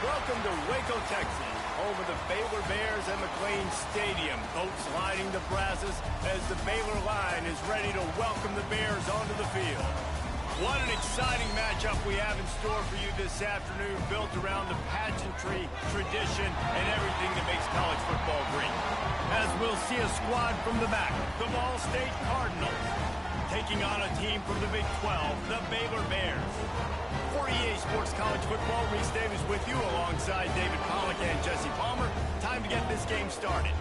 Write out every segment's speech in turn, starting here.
Welcome to Waco, Texas, home of the Baylor Bears and McLean Stadium. Boats lining the brasses as the Baylor line is ready to welcome the Bears onto the field. What an exciting matchup we have in store for you this afternoon, built around the pageantry, tradition, and everything that makes college football great. As we'll see a squad from the back, the Ball State Cardinals, taking on a team from the Big 12, the Baylor Bears. For EA Sports College Football, Reese Davis with you alongside David Pollack and Jesse Palmer. Time to get this game started.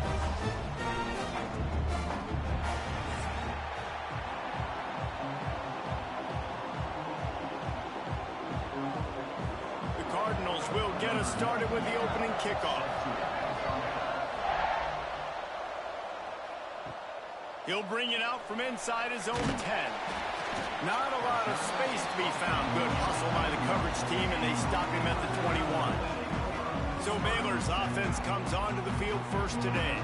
The Cardinals will get us started with the opening kickoff. He'll bring it out from inside his own 10. Not a lot of space to be found. Good hustle by the coverage team, and they stop him at the 21. So Baylor's offense comes onto the field first today.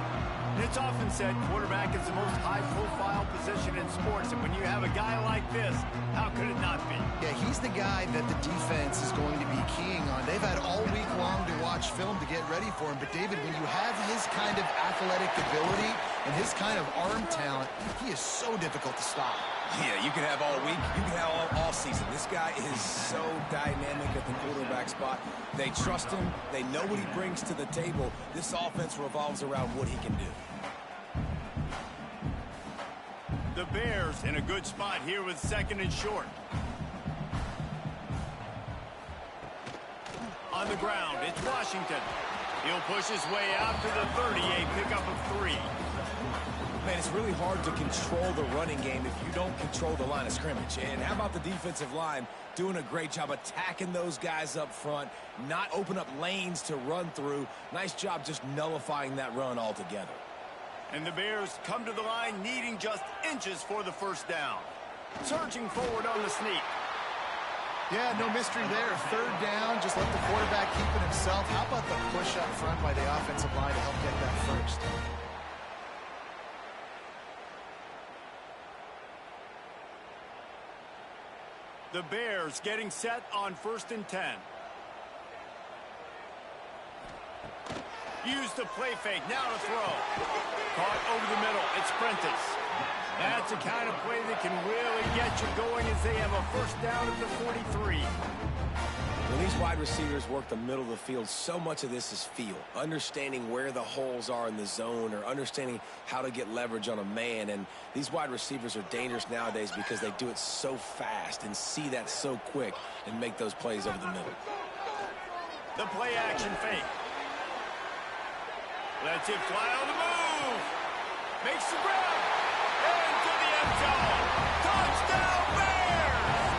And it's often said quarterback is the most high-profile position in sports, and when you have a guy like this, how could it not be? Yeah, he's the guy that the defense is going to be keying on. They've had all week long to watch film to get ready for him, but David, when you have his kind of athletic ability and his kind of arm talent, he is so difficult to stop. Yeah, you can have all week, you can have all season. This guy is so dynamic at the quarterback spot. They trust him. They know what he brings to the table. This offense revolves around what he can do. The Bears in a good spot here with second and short. On the ground, it's Washington. He'll push his way out to the 30, a pickup of 3. Man, it's really hard to control the running game if you don't control the line of scrimmage. And how about the defensive line doing a great job attacking those guys up front, not open up lanes to run through. Nice job just nullifying that run altogether. And the Bears come to the line needing just inches for the first down. Surging forward on the sneak. Yeah, no mystery there. Third down, just let the quarterback keep it himself. How about the push up front by the offensive line to help get that first? The Bears getting set on 1st and 10. Use the play fake. Now to throw. Caught over the middle. It's Prentice. That's the kind of play that can really get you going as they have a first down at the 43. When these wide receivers work the middle of the field, so much of this is feel. Understanding where the holes are in the zone or understanding how to get leverage on a man. And these wide receivers are dangerous nowadays because they do it so fast and see that so quick and make those plays over the middle. The play action fake. Lets it fly on the move. Makes the grab. Into the end zone. Touchdown Bears!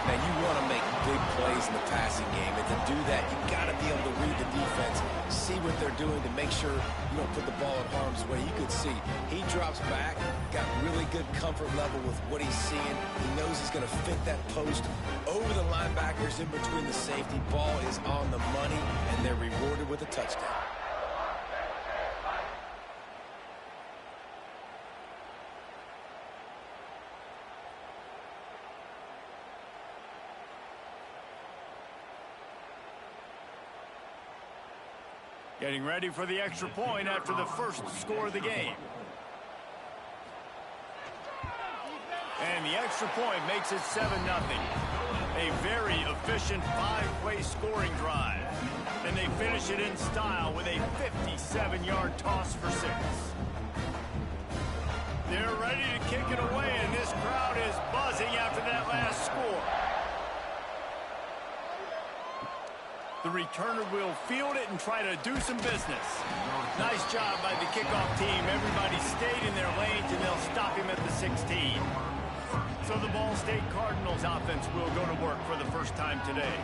Now you want to make big plays in the passing game, and to do that, you got to be able to read the defense, see what they're doing to make sure you don't put the ball in harm's way. You could see he drops back, got really good comfort level with what he's seeing. He knows he's going to fit that post over the linebackers in between the safety. Ball is on the money, and they're rewarded with a touchdown. Getting ready for the extra point after the first score of the game. And the extra point makes it 7-0. A very efficient 5-play scoring drive. And they finish it in style with a 57-yard toss for 6. They're ready to kick it away, and this crowd is buzzing after that last score. The returner will field it and try to do some business. Nice job by the kickoff team. Everybody stayed in their lanes, and they'll stop him at the 16. So the Ball State Cardinals offense will go to work for the first time today.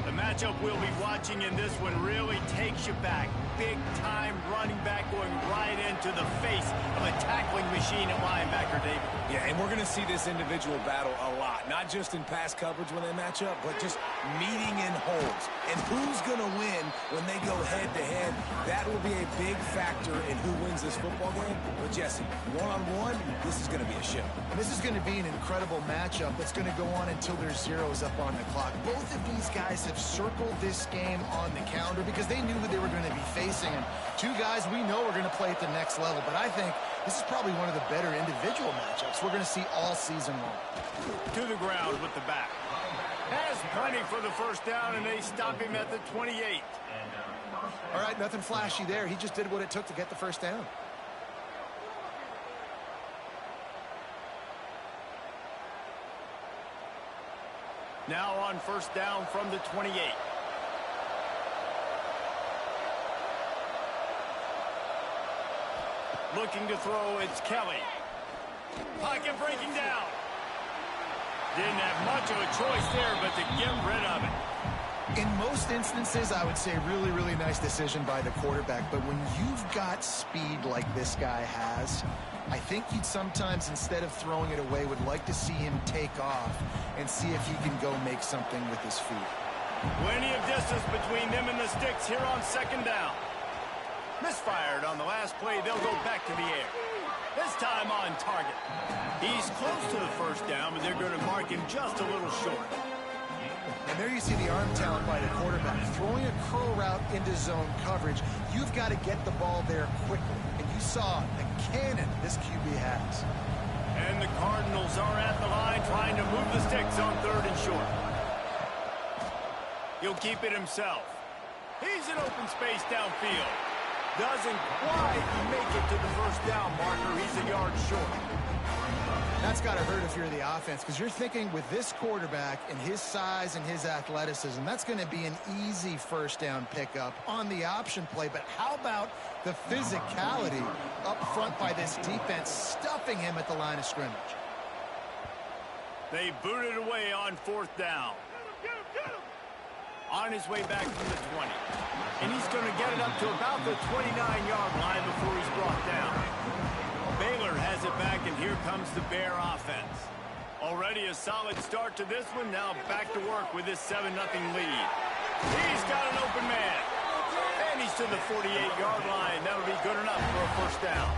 The matchup we'll be watching in this one really takes you back. Big-time running back going right into the face of a tackling machine at linebacker, David. Yeah, and we're going to see this individual battle a lot, not just in pass coverage when they match up, but just meeting in holes. And who's going to win when they go head-to-head? That will be a big factor in who wins this football game. But, Jesse, one-on-one, this is going to be a show. And this is going to be an incredible matchup that's going to go on until there's zeros up on the clock. Both of these guys have circled this game on the calendar because they knew who they were going to be facing. And two guys we know are going to play at the next level. But I think this is probably one of the better individual matchups we're going to see all season long. To the ground with the back. Has plenty for the first down, and they stop him at the 28. All right, nothing flashy there. He just did what it took to get the first down. Now on first down from the 28. Looking to throw, it's Kelly. Pocket breaking down. Didn't have much of a choice there, but to get rid of it. In most instances, I would say really, really nice decision by the quarterback. But when you've got speed like this guy has, I think you'd sometimes, instead of throwing it away, would like to see him take off and see if he can go make something with his feet. Plenty of distance between them and the sticks here on second down. Misfired on the last play. They'll go back to the air. This time on target. He's close to the first down, but they're going to mark him just a little short. And there you see the arm talent by the quarterback. Throwing a curl route into zone coverage, you've got to get the ball there quickly. And you saw the cannon this QB has. And the Cardinals are at the line trying to move the sticks on third and short. He'll keep it himself. He's in open space downfield. Doesn't quite make it to the first down marker. He's a yard short. That's got to hurt if you're the offense, because you're thinking with this quarterback and his size and his athleticism, that's going to be an easy first down pickup on the option play. But how about the physicality up front by this defense, stuffing him at the line of scrimmage? They booted away on fourth down. On his way back from the 20. And he's going to get it up to about the 29-yard line before he's brought down. Baylor has it back, and here comes the Bear offense. Already a solid start to this one. Now back to work with this 7-0 lead. He's got an open man. And he's to the 48-yard line. That'll be good enough for a first down.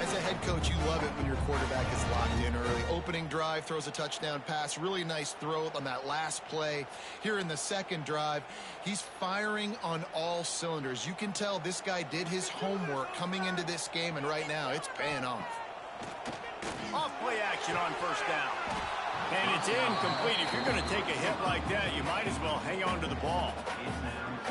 As a head coach, you love it when your quarterback is locked in early. Opening drive, throws a touchdown pass. Really nice throw on that last play. Here in the second drive, he's firing on all cylinders. You can tell this guy did his homework coming into this game, and right now it's paying off. Off play action on first down. And it's incomplete. If you're going to take a hit like that, you might as well hang on to the ball.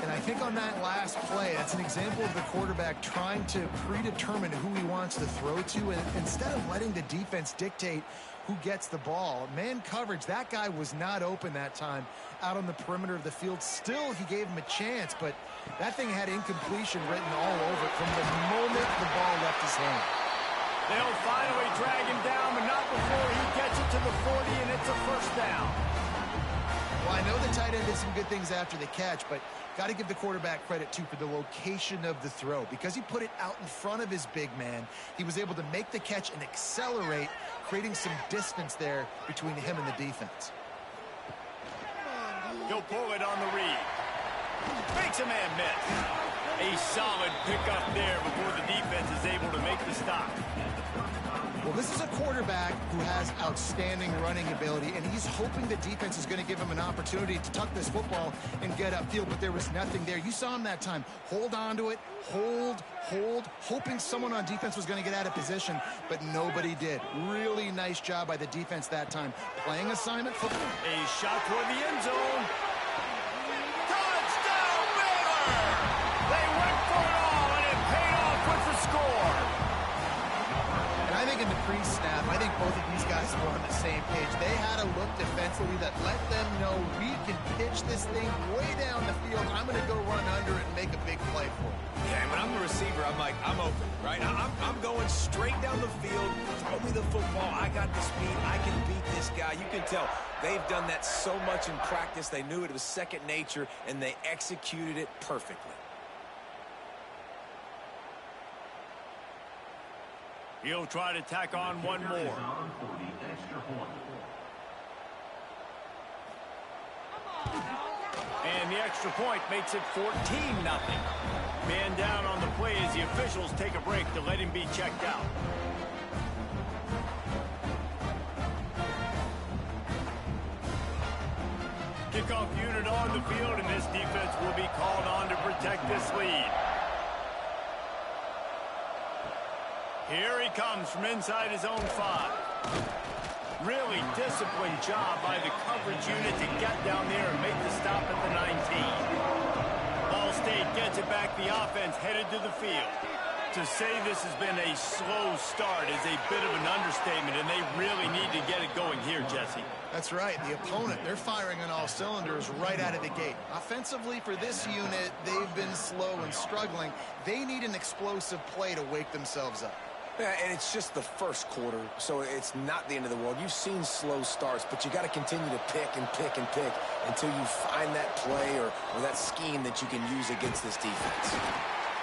And I think on that last play, that's an example of the quarterback trying to predetermine who he wants to throw to, and instead of letting the defense dictate who gets the ball. Man coverage, that guy was not open that time out on the perimeter of the field. Still, he gave him a chance, but that thing had incompletion written all over it from the moment the ball left his hand. They'll finally drag him down, but not before he gets it to the 40, and it's a first down. Well, I know the tight end did some good things after the catch, but got to give the quarterback credit, too, for the location of the throw. Because he put it out in front of his big man, he was able to make the catch and accelerate, creating some distance there between him and the defense. He'll pull it on the read. Makes a man miss. A solid pickup there before the defense is able to make the stop. Well, this is a quarterback who has outstanding running ability, and he's hoping the defense is going to give him an opportunity to tuck this football and get upfield, but there was nothing there. You saw him that time. Hold on to it, hold, hoping someone on defense was going to get out of position, but nobody did. Really nice job by the defense that time. Playing assignment football. A shot toward the end zone. Touchdown, Baylor! They went for it all, and it paid off with the score. I think in the pre-snap, I think both of these guys were on the same page. They had a look defensively that let them know we can pitch this thing way down the field. I'm going to go run under it and make a big play for it. Yeah, when I'm the receiver, I'm like, I'm open, right? I'm going straight down the field. Throw me the football. I got the speed. I can beat this guy. You can tell they've done that so much in practice. They knew it was second nature, and they executed it perfectly. He'll try to tack on one more. And the extra point makes it 14-0. Man down on the play as the officials take a break to let him be checked out. Kickoff unit on the field, and this defense will be called on to protect this lead. Here he comes from inside his own 5. Really disciplined job by the coverage unit to get down there and make the stop at the 19. Ball State gets it back. The offense headed to the field. To say this has been a slow start is a bit of an understatement, and they really need to get it going here, Jesse. That's right. The opponent, they're firing on all cylinders right out of the gate. Offensively, for this unit, they've been slow and struggling. They need an explosive play to wake themselves up. Yeah, and it's just the first quarter, so it's not the end of the world. You've seen slow starts, but you got to continue to pick and pick and pick until you find that play or that scheme that you can use against this defense.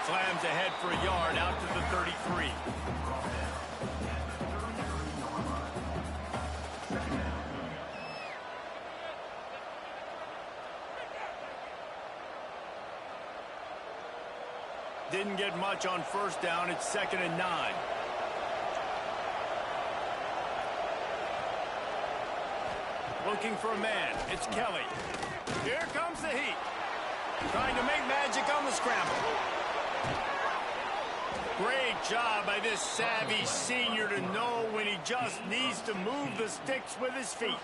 Slams ahead for a yard out to the 33. Didn't get much on first down. It's 2nd and 9. Looking for a man. It's Kelly. Here comes the heat. Trying to make magic on the scramble. Great job by this savvy senior to know when he just needs to move the sticks with his feet.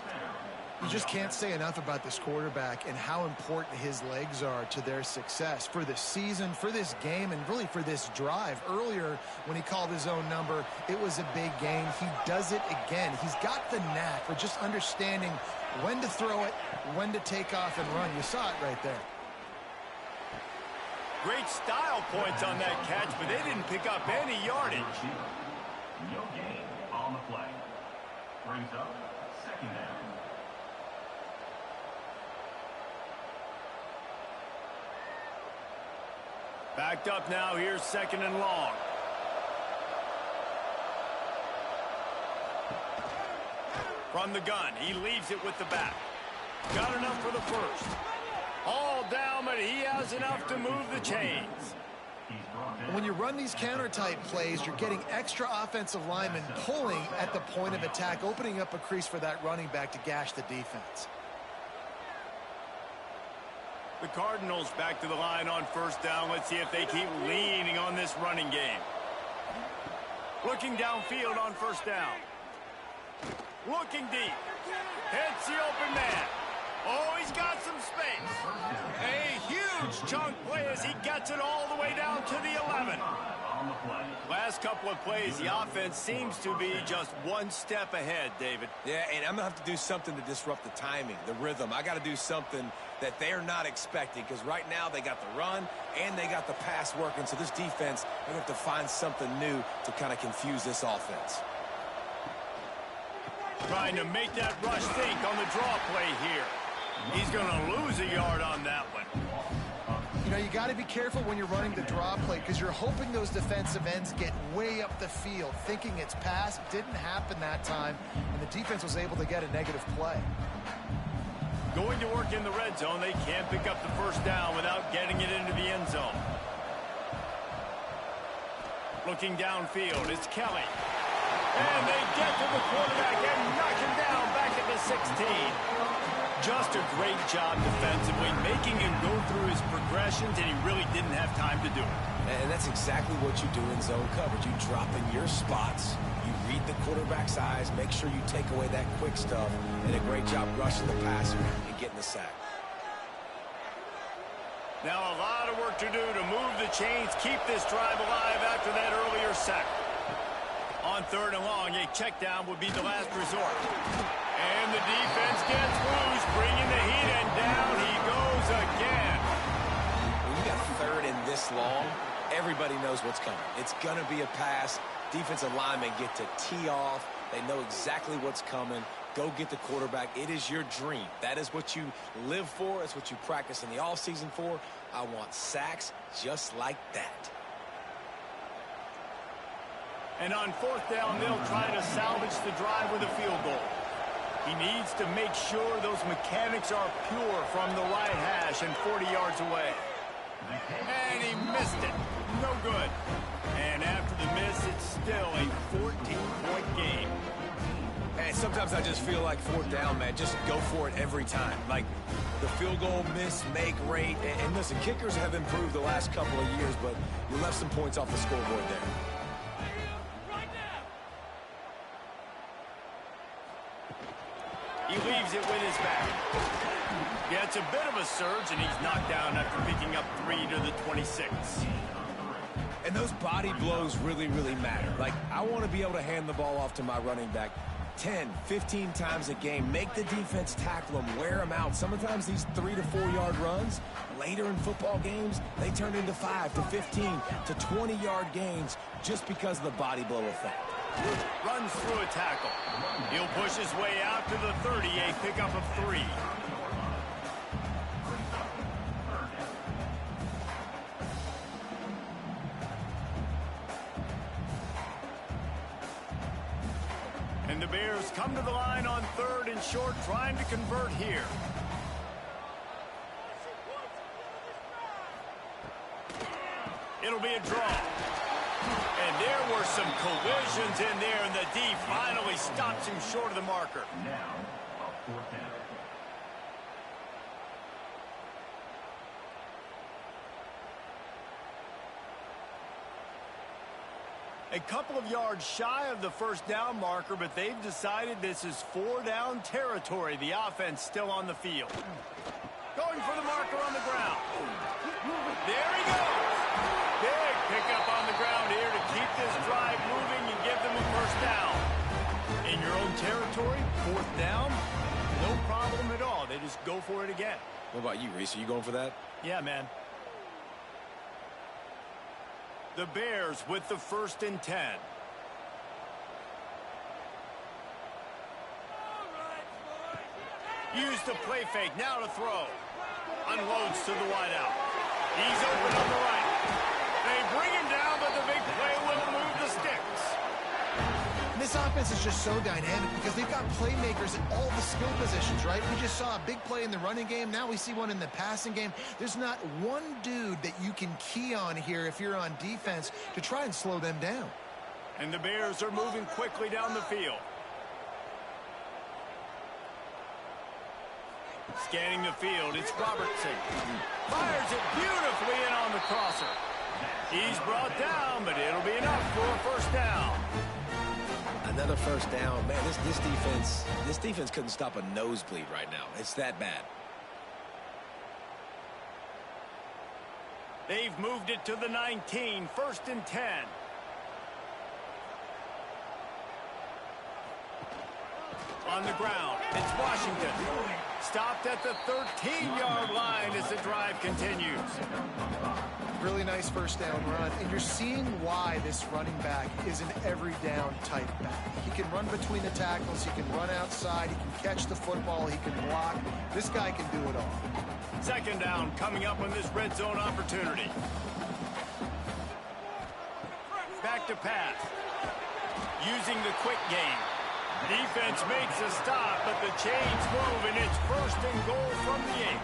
You just can't say enough about this quarterback and how important his legs are to their success for this season, for this game, and really for this drive. Earlier, when he called his own number, it was a big gain. He does it again. He's got the knack for just understanding when to throw it, when to take off and run. You saw it right there. Great style points on that catch, but they didn't pick up any yardage. No gain on the play. Brings up 2nd down. Backed up now. Here's 2nd and long. From the gun, he leaves it with the back. Got enough for the first. All down, but he has enough to move the chains. When you run these counter-type plays, you're getting extra offensive linemen pulling at the point of attack, opening up a crease for that running back to gash the defense. The Cardinals back to the line on first down. Let's see if they keep leaning on this running game. Looking downfield on first down. Looking deep. Hits the open man. Oh, he's got some space. A huge chunk play as he gets it all the way down to the 11. Last couple of plays, the offense seems to be just one step ahead, David. Yeah, and I'm going to have to do something to disrupt the timing, the rhythm. I got to do something that they're not expecting, because right now they got the run and they got the pass working. So this defense, they're going to have to find something new to kind of confuse this offense. Trying to make that rush think on the draw play here. He's going to lose a yard on that one. You know, you got to be careful when you're running the draw play, because you're hoping those defensive ends get way up the field, thinking it's pass. Didn't happen that time, and the defense was able to get a negative play. Going to work in the red zone. They can't pick up the first down without getting it into the end zone. Looking downfield, it's Kelly. And they get to the quarterback and knock him down back at the 16. Just a great job defensively, making him go through his progressions, and he really didn't have time to do it. And that's exactly what you do in zone coverage. You drop in your spots, you read the quarterback's eyes, make sure you take away that quick stuff, and a great job rushing the passer and getting the sack. Now a lot of work to do to move the chains, keep this drive alive after that earlier sack. On 3rd and long, a check down would be the last resort. And the defense gets loose, bringing the heat, and down he goes again. When you got 3rd and this long, everybody knows what's coming. It's going to be a pass. Defensive linemen get to tee off. They know exactly what's coming. Go get the quarterback. It is your dream. That is what you live for. It's what you practice in the offseason for. I want sacks just like that. And on fourth down, they'll try to salvage the drive with a field goal. He needs to make sure those mechanics are pure from the right hash and 40 yards away. And he missed it. No good. And after the miss, it's still a 14-point game. And sometimes I just feel like fourth down, man, just go for it every time. Like the field goal miss, make rate. And listen, kickers have improved the last couple of years, but you left some points off the scoreboard there. He leaves it with his back. Yeah, it's a bit of a surge, and he's knocked down after picking up 3 to the 26. And those body blows really, really matter. Like, I want to be able to hand the ball off to my running back 10, 15 times a game. Make the defense tackle them, wear them out. Sometimes these 3 to 4 yard runs, later in football games, they turn into 5 to 15 to 20 yard gains just because of the body blow effect. Runs through a tackle. He'll push his way out to the 30, a pickup of 3. And the Bears come to the line on 3rd and short, trying to convert here. It'll be a draw. And there were some collisions in there, and the D finally stops him short of the marker. Now, a 4th down. A couple of yards shy of the first down marker, but they've decided this is 4 down territory. The offense still on the field. Going for the marker on the ground. There he goes. Big pickup on the ground here to keep this drive moving and give them a first down. In your own territory, 4th down, no problem at all. They just go for it again. What about you, Reese? Are you going for that? Yeah, man. The Bears with the 1st and 10. Use the play fake, now to throw. Unloads to the wideout. He's open on the right. They bring him down, but the big play will move the sticks. And this offense is just so dynamic because they've got playmakers in all the skill positions, right? We just saw a big play in the running game. Now we see one in the passing game. There's not one dude that you can key on here if you're on defense to try and slow them down. And the Bears are moving quickly down the field. Scanning the field, it's Robertson. Fires it beautifully in on the crosser. He's brought down, but it'll be enough for a first down. Another first down. Man, this defense couldn't stop a nosebleed right now. It's that bad. They've moved it to the 19, 1st and 10. On the ground, it's Washington. Stopped at the 13-yard line as the drive continues. Really nice first down run, and you're seeing why this running back is an every down type back. He can run between the tackles, he can run outside, he can catch the football, he can block. This guy can do it all. 2nd down coming up on this red zone opportunity. Back to pass. Using the quick game. Defense makes a stop, but the chains move, and it's 1st and goal from the 8.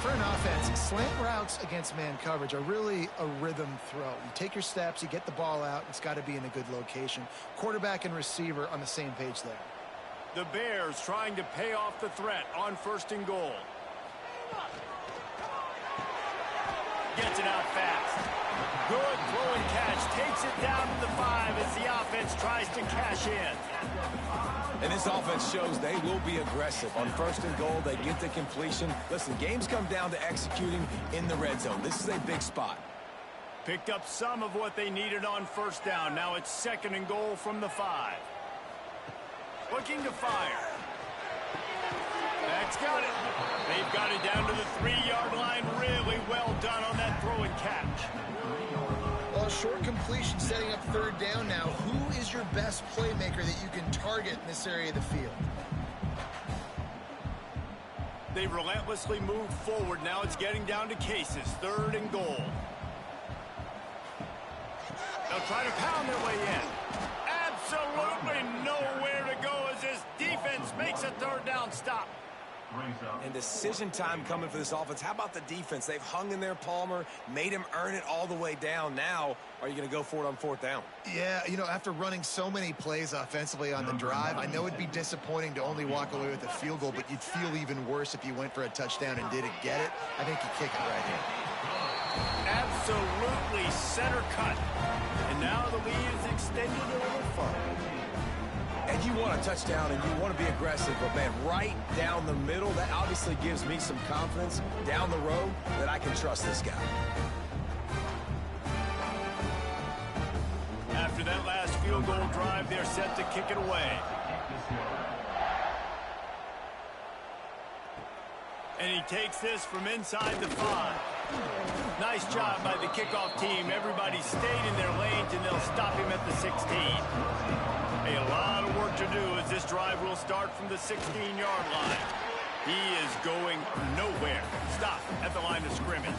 For an offense, slant routes against man coverage are really a rhythm throw. You take your steps, you get the ball out, it's got to be in a good location. Quarterback and receiver on the same page there. The Bears trying to pay off the threat on 1st and goal. Gets it out fast. Good throw and catch. Takes it down to the 5 as the offense tries to cash in. And this offense shows they will be aggressive. On 1st and goal, they get the completion. Listen, games come down to executing in the red zone. This is a big spot. Picked up some of what they needed on 1st down. Now it's 2nd and goal from the 5. Looking to fire. That's got it. They've got it down to the 3-yard line. Really well done on that throw and catch. Well, a short completion setting up 3rd down now. Who is your best playmaker that you can target in this area of the field? They relentlessly moved forward. Now it's getting down to cases. 3rd and goal. They'll try to pound their way in. Absolutely nowhere to go as this defense makes a third down stop. And decision time coming for this offense. How about the defense? They've hung in there, Palmer, made him earn it all the way down. Now, are you going to go for it on fourth down? Yeah, you know, after running so many plays offensively on the drive, I know it'd be disappointing to only walk away with a field goal, but you'd feel even worse if you went for a touchdown and didn't get it. I think you kick it right here. Absolutely center cut. And now the lead is extended a little further. And you want a touchdown and you want to be aggressive, but man, right down the middle, that obviously gives me some confidence down the road that I can trust this guy. After that last field goal drive, they're set to kick it away. And he takes this from inside the 5. Nice job by the kickoff team. Everybody stayed in their lanes, and they'll stop him at the 16. A lot of work to do as this drive will start from the 16-yard line. He is going nowhere. Stop at the line of scrimmage.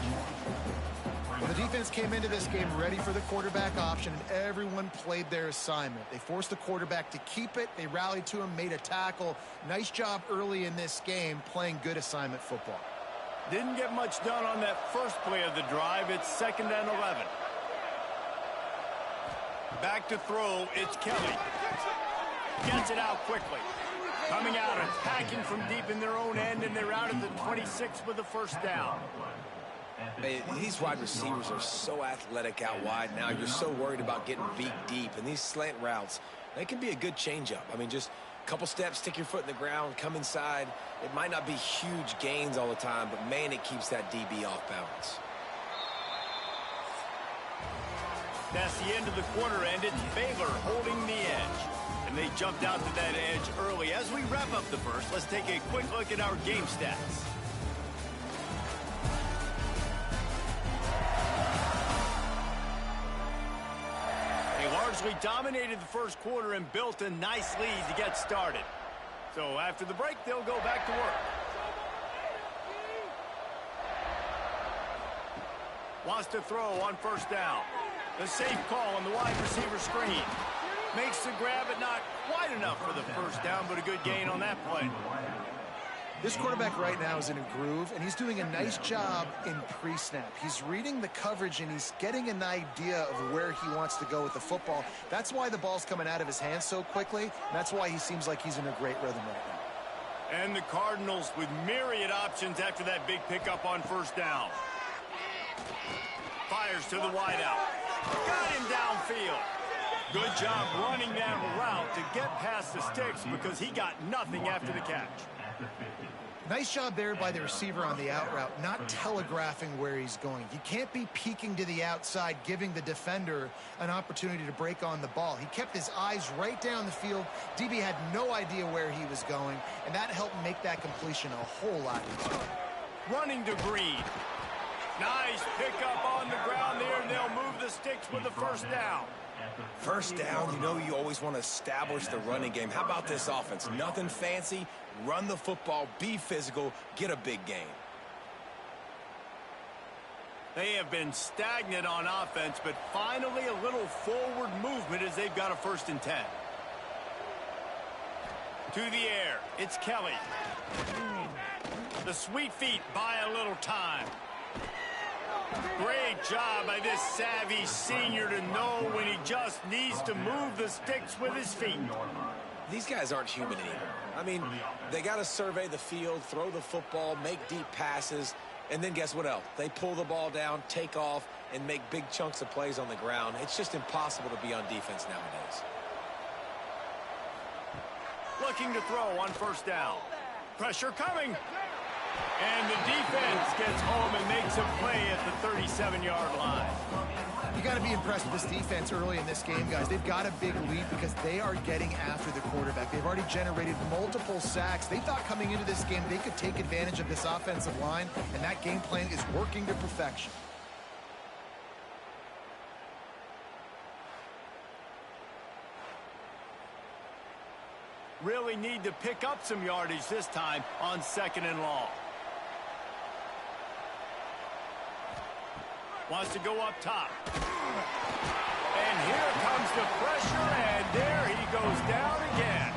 The defense came into this game ready for the quarterback option, and everyone played their assignment. They forced the quarterback to keep it. They rallied to him, made a tackle. Nice job early in this game playing good assignment football. Didn't get much done on that first play of the drive. It's 2nd and 11. Back to throw, it's Kelly. Gets it out quickly. Coming out, attacking from deep in their own end, and they're out at the 26 with the first down. Hey, these wide receivers are so athletic out wide now. You're so worried about getting beat deep. And these slant routes, they can be a good changeup. I mean, just a couple steps, stick your foot in the ground, come inside. It might not be huge gains all the time, but, man, it keeps that DB off balance. That's the end of the quarter, and it's Baylor holding the edge. And they jumped out to that edge early. As we wrap up the first, let's take a quick look at our game stats. They largely dominated the first quarter and built a nice lead to get started. So after the break, they'll go back to work. Wants to throw on first down. The safe call on the wide receiver screen. Makes the grab, but not quite enough for the first down, but a good gain on that play. This quarterback right now is in a groove, and he's doing a nice job in pre-snap. He's reading the coverage, and he's getting an idea of where he wants to go with the football. That's why the ball's coming out of his hands so quickly, and that's why he seems like he's in a great rhythm right now. And the Cardinals with myriad options after that big pickup on first down. Fires to the wideout. Got him downfield. Good job running that route to get past the sticks because he got nothing after the catch. Nice job there by the receiver on the out route, not telegraphing where he's going. You can't be peeking to the outside, giving the defender an opportunity to break on the ball. He kept his eyes right down the field. DB had no idea where he was going, and that helped make that completion a whole lot easier. Running to Green. Nice pickup on the ground there, and they'll move the sticks with the first down. First down, you know you always want to establish the running game. How about this offense? Nothing fancy. Run the football, be physical, get a big gain. They have been stagnant on offense, but finally a little forward movement as they've got a 1st and 10. To the air, it's Kelly. The sweet feet buy a little time. Great job by this savvy senior to know when he just needs to move the sticks with his feet. These guys aren't human anymore. I mean, they got to survey the field, throw the football, make deep passes, and then guess what else? They pull the ball down, take off, and make big chunks of plays on the ground. It's just impossible to be on defense nowadays. Looking to throw on first down. Pressure coming. And the defense gets home and makes a play at the 37-yard line. You got to be impressed with this defense early in this game, guys. They've got a big lead because they are getting after the quarterback. They've already generated multiple sacks. They thought coming into this game they could take advantage of this offensive line, and that game plan is working to perfection. Really need to pick up some yardage this time on 2nd and long. Wants to go up top. And here comes the pressure, and there he goes down again.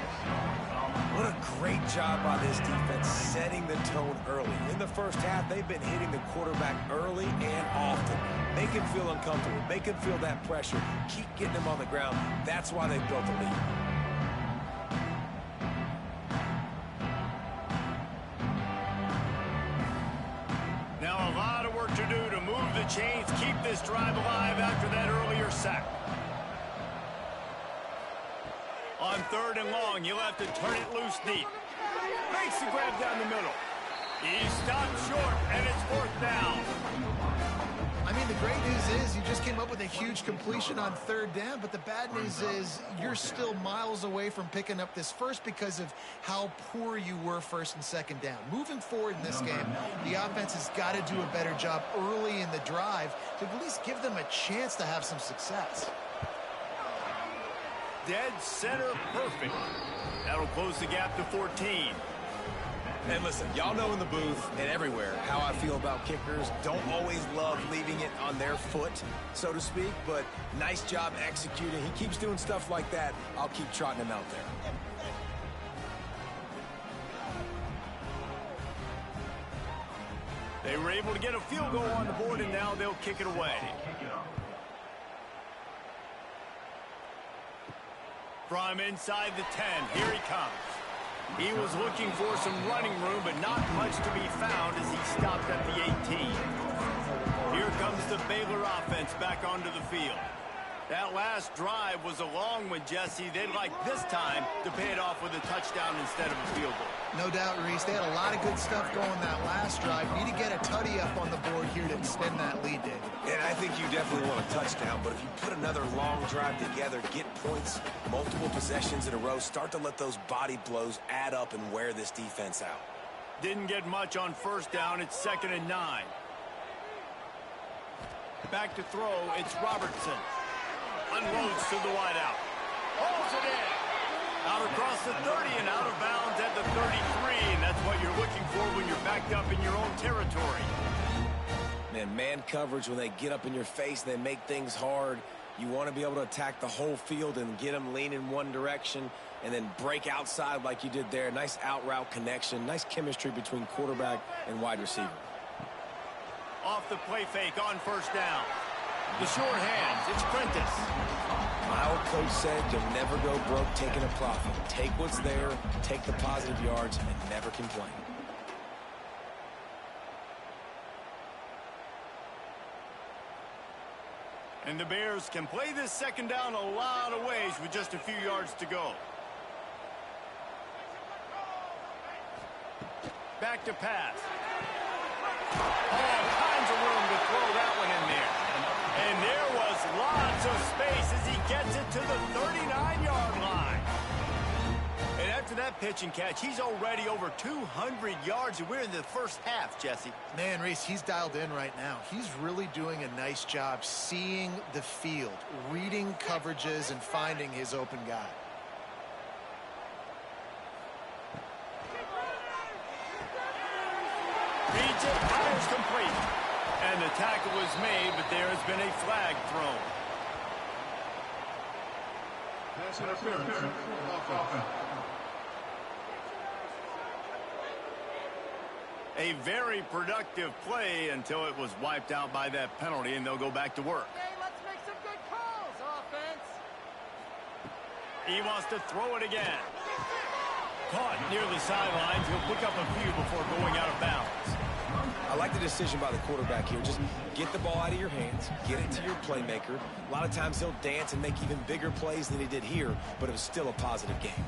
What a great job by this defense setting the tone early. In the first half, they've been hitting the quarterback early and often. Make him feel uncomfortable. Make him feel that pressure. Keep getting him on the ground. That's why they built the lead. Now a lot of work to do to move the chains, keep this drive alive after that earlier sack. On 3rd and long, you'll have to turn it loose deep. Makes the grab down the middle. He stopped short, and it's 4th down. I mean, the great news is you just came up with a huge completion on 3rd down, but the bad news is you're still miles away from picking up this first because of how poor you were 1st and 2nd down. Moving forward in this game, the offense has got to do a better job early in the drive to at least give them a chance to have some success. Dead center perfect. That'll close the gap to 14. And listen, y'all know in the booth and everywhere how I feel about kickers. Don't always love leaving it on their foot, so to speak, but nice job executing. He keeps doing stuff like that. I'll keep trotting him out there. They were able to get a field goal on the board, and now they'll kick it away. From inside the 10, here he comes. He was looking for some running room, but not much to be found as he stopped at the 18. Here comes the Baylor offense back onto the field. That last drive was a long one, Jesse. They'd like this time to pay it off with a touchdown instead of a field goal. No doubt, Reese. They had a lot of good stuff going that last drive. Need to get a tutty up on the board here to extend that lead, David. And I think you definitely want a touchdown, but if you put another long drive together, get points, multiple possessions in a row, start to let those body blows add up and wear this defense out. Didn't get much on 1st down. It's 2nd and 9. Back to throw. It's Robertson. Unloads to the wideout. Holds it in. Out across the 30 and out of bounds at the 33. And that's what you're looking for when you're backed up in your own territory. Man coverage, when they get up in your face, they make things hard. You want to be able to attack the whole field and get them leaning one direction and then break outside like you did there. Nice out route connection. Nice chemistry between quarterback and wide receiver. Off the play fake on 1st down. The short hands, it's Prentice. My old coach said you'll never go broke taking a profit. Take what's there, take the positive yards, and never complain. And the Bears can play this 2nd down a lot of ways with just a few yards to go. Back to pass. All kinds of room to throw that one in there. And there was lots of space as he gets it to the 39-yard line. And after that pitch and catch, he's already over 200 yards, and we're in the 1st half, Jesse. Man, Reese, he's dialed in right now. He's really doing a nice job seeing the field, reading coverages, and finding his open guy. Reads it, fires complete. And the tackle is made, but there has been a flag thrown. Pass interference. Offense. A very productive play until it was wiped out by that penalty, and they'll go back to work. Hey, let's make some good calls, offense. He wants to throw it again. Caught near the sidelines. He'll pick up a few before going out of bounds. I like the decision by the quarterback here. Just get the ball out of your hands, get it to your playmaker. A lot of times he'll dance and make even bigger plays than he did here, but it was still a positive game.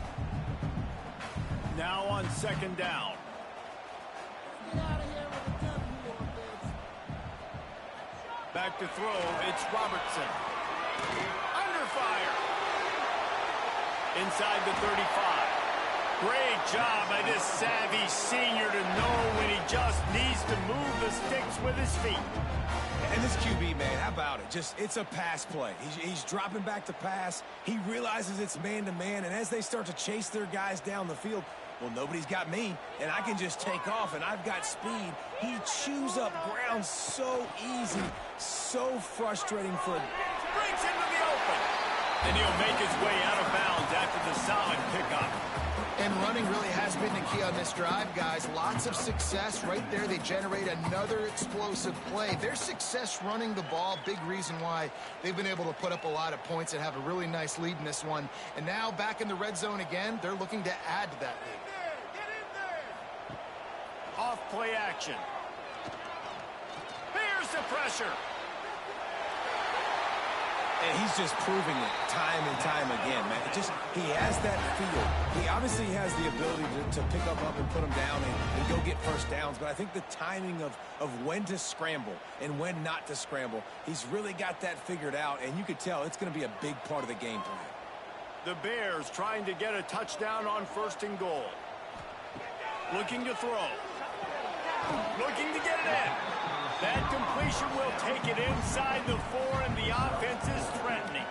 Now on 2nd down. Get out of here with a W, offense. Back to throw, it's Robertson. Under fire. Inside the 35. Great job by this savvy senior to know when he just needs to move the sticks with his feet. And this QB, man, how about it? It's a pass play. He's dropping back to pass. He realizes it's man-to-man, and as they start to chase their guys down the field, well, nobody's got me, and I can just take off, and I've got speed. He chews up ground so easy, so frustrating for a... Breaks into the open. And he'll make his way out of bounds after the solid pickup. And running really has been the key on this drive, guys. Lots of success right there. They generate another explosive play. Their success running the ball, big reason why they've been able to put up a lot of points and have a really nice lead in this one. And now back in the red zone again, they're looking to add to that lead. Off play action. Here's the pressure. And he's just proving it time and time again, man. He has that feel. He obviously has the ability to pick up and put them down and go get first downs. But I think the timing of when to scramble and when not to scramble, he's really got that figured out. And you could tell it's going to be a big part of the game plan. The Bears trying to get a touchdown on 1st and goal. Looking to throw. Looking to get it in. That completion will take it inside the 4, and the offense is threatening.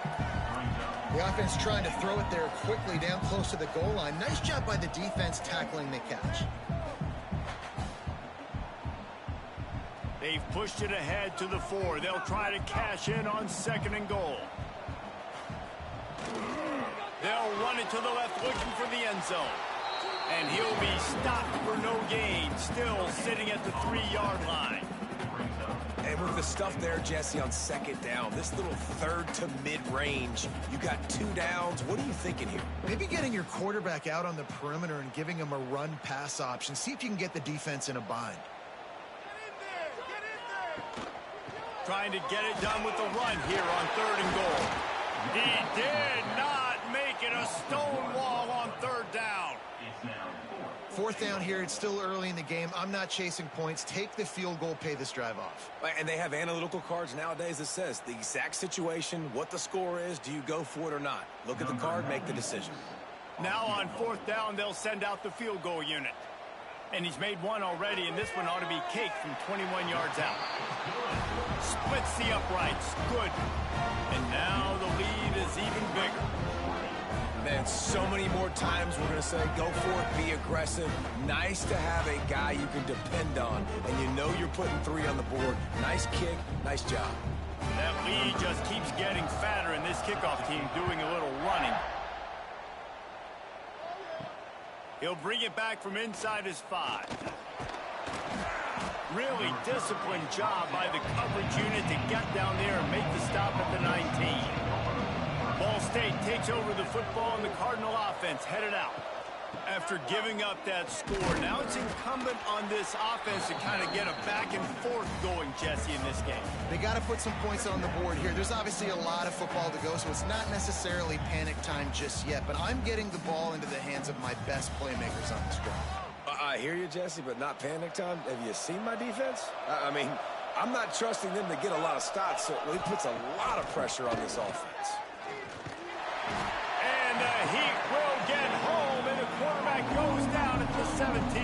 The offense trying to throw it there quickly down close to the goal line. Nice job by the defense tackling the catch. They've pushed it ahead to the 4. They'll try to cash in on 2nd and goal. They'll run it to the left looking for the end zone. And he'll be stopped for no gain, still sitting at the 3-yard line. And with the stuff there, Jesse, on 2nd down, this little 3rd to mid-range, you got 2 downs. What are you thinking here? Maybe getting your quarterback out on the perimeter and giving him a run-pass option. See if you can get the defense in a bind. Trying to get it done with the run here on 3rd and goal. He did not make it a stone wall on 3rd down. 4th down here. It's still early in the game. I'm not chasing points. Take the field goal, pay this drive off. And they have analytical cards nowadays that says the exact situation, what the score is, do you go for it or not? Look at the card, make the decision. Now on 4th down, they'll send out the field goal unit. And he's made one already, and this one ought to be caked from 21 yards out. Splits the uprights. Good. And now the lead is even bigger. Man, so many more times we're going to say, go for it, be aggressive. Nice to have a guy you can depend on, and you know you're putting 3 on the board. Nice kick, nice job. That lead just keeps getting fatter, and this kickoff team doing a little running. He'll bring it back from inside his 5. Really disciplined job by the coverage unit to get down there and make the stop at the 19. Ball State takes over the football, and the Cardinal offense headed out. After giving up that score, now it's incumbent on this offense to kind of get a back and forth going, Jesse, in this game. They got to put some points on the board here. There's obviously a lot of football to go, so it's not necessarily panic time just yet, but I'm getting the ball into the hands of my best playmakers on this drive. I hear you, Jesse, but not panic time. Have you seen my defense? I mean, I'm not trusting them to get a lot of stops, so it puts a lot of pressure on this offense. And the Heat will get home, and the quarterback goes down at the 17.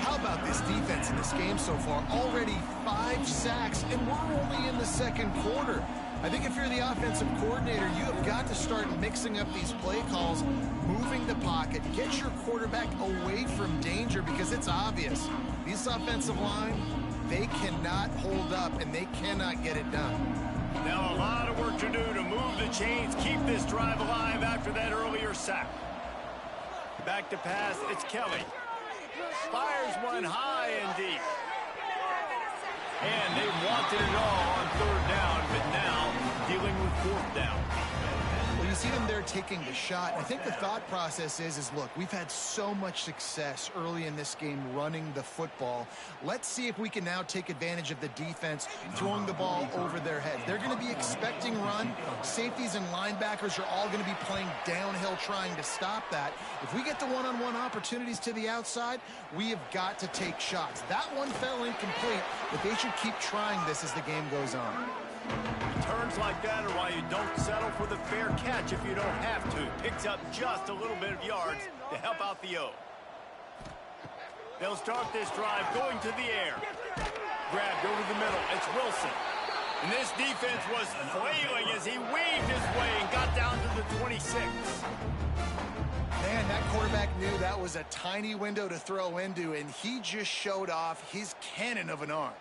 How about this defense in this game so far? Already 5 sacks, and we're only in the 2nd quarter. I think if you're the offensive coordinator, you have got to start mixing up these play calls, moving the pocket, get your quarterback away from danger, because it's obvious. This offensive line, they cannot hold up, and they cannot get it done. Now a lot of work to do to move the chains, keep this drive alive after that earlier sack. Back to pass, it's Kelly. Fires one high and deep. And they wanted it all on 3rd down, but now dealing with 4th down. Well, you see them there taking the shot. I think the thought process is look, we've had so much success early in this game running the football. Let's see if we can now take advantage of the defense throwing the ball over their heads. They're going to be expecting run. Safeties and linebackers are all going to be playing downhill trying to stop that. If we get the one-on-one opportunities to the outside, we have got to take shots. That one fell incomplete, but they should keep trying this as the game goes on. Turns like that are why you don't settle for the fair catch if you don't have to. Picks up just a little bit of yards to help out the O. They'll start this drive going to the air. Grabbed over the middle. It's Wilson. And this defense was flailing as he weaved his way and got down to the 26. Man, that quarterback knew that was a tiny window to throw into, and he just showed off his cannon of an arm.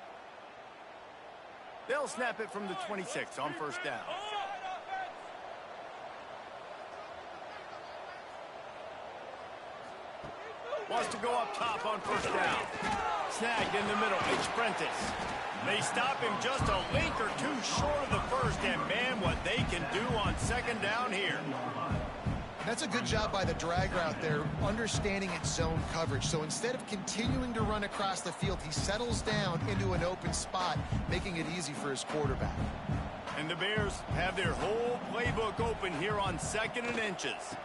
They'll snap it from the 26 on 1st down. Wants to go up top on first down. Snagged in the middle. It's Prentice. They stop him just a link or two short of the first, and man, what they can do on second down here. That's a good job by the drag route there, understanding its zone coverage. So instead of continuing to run across the field, he settles down into an open spot, making it easy for his quarterback. And the Bears have their whole playbook open here on 2nd and inches.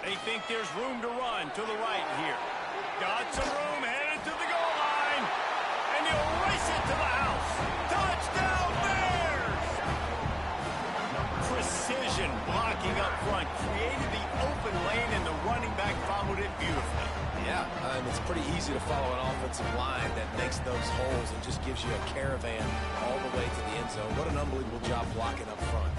They think there's room to run to the right here. Got some room, headed to the goal line. And he'll race it to the house. Touchdown, Bears! Precision blocking up front created the open lane, and the running back followed it beautifully. Yeah, it's pretty easy to follow an offensive line that makes those holes and just gives you a caravan all the way to the end zone. What an unbelievable job blocking up front.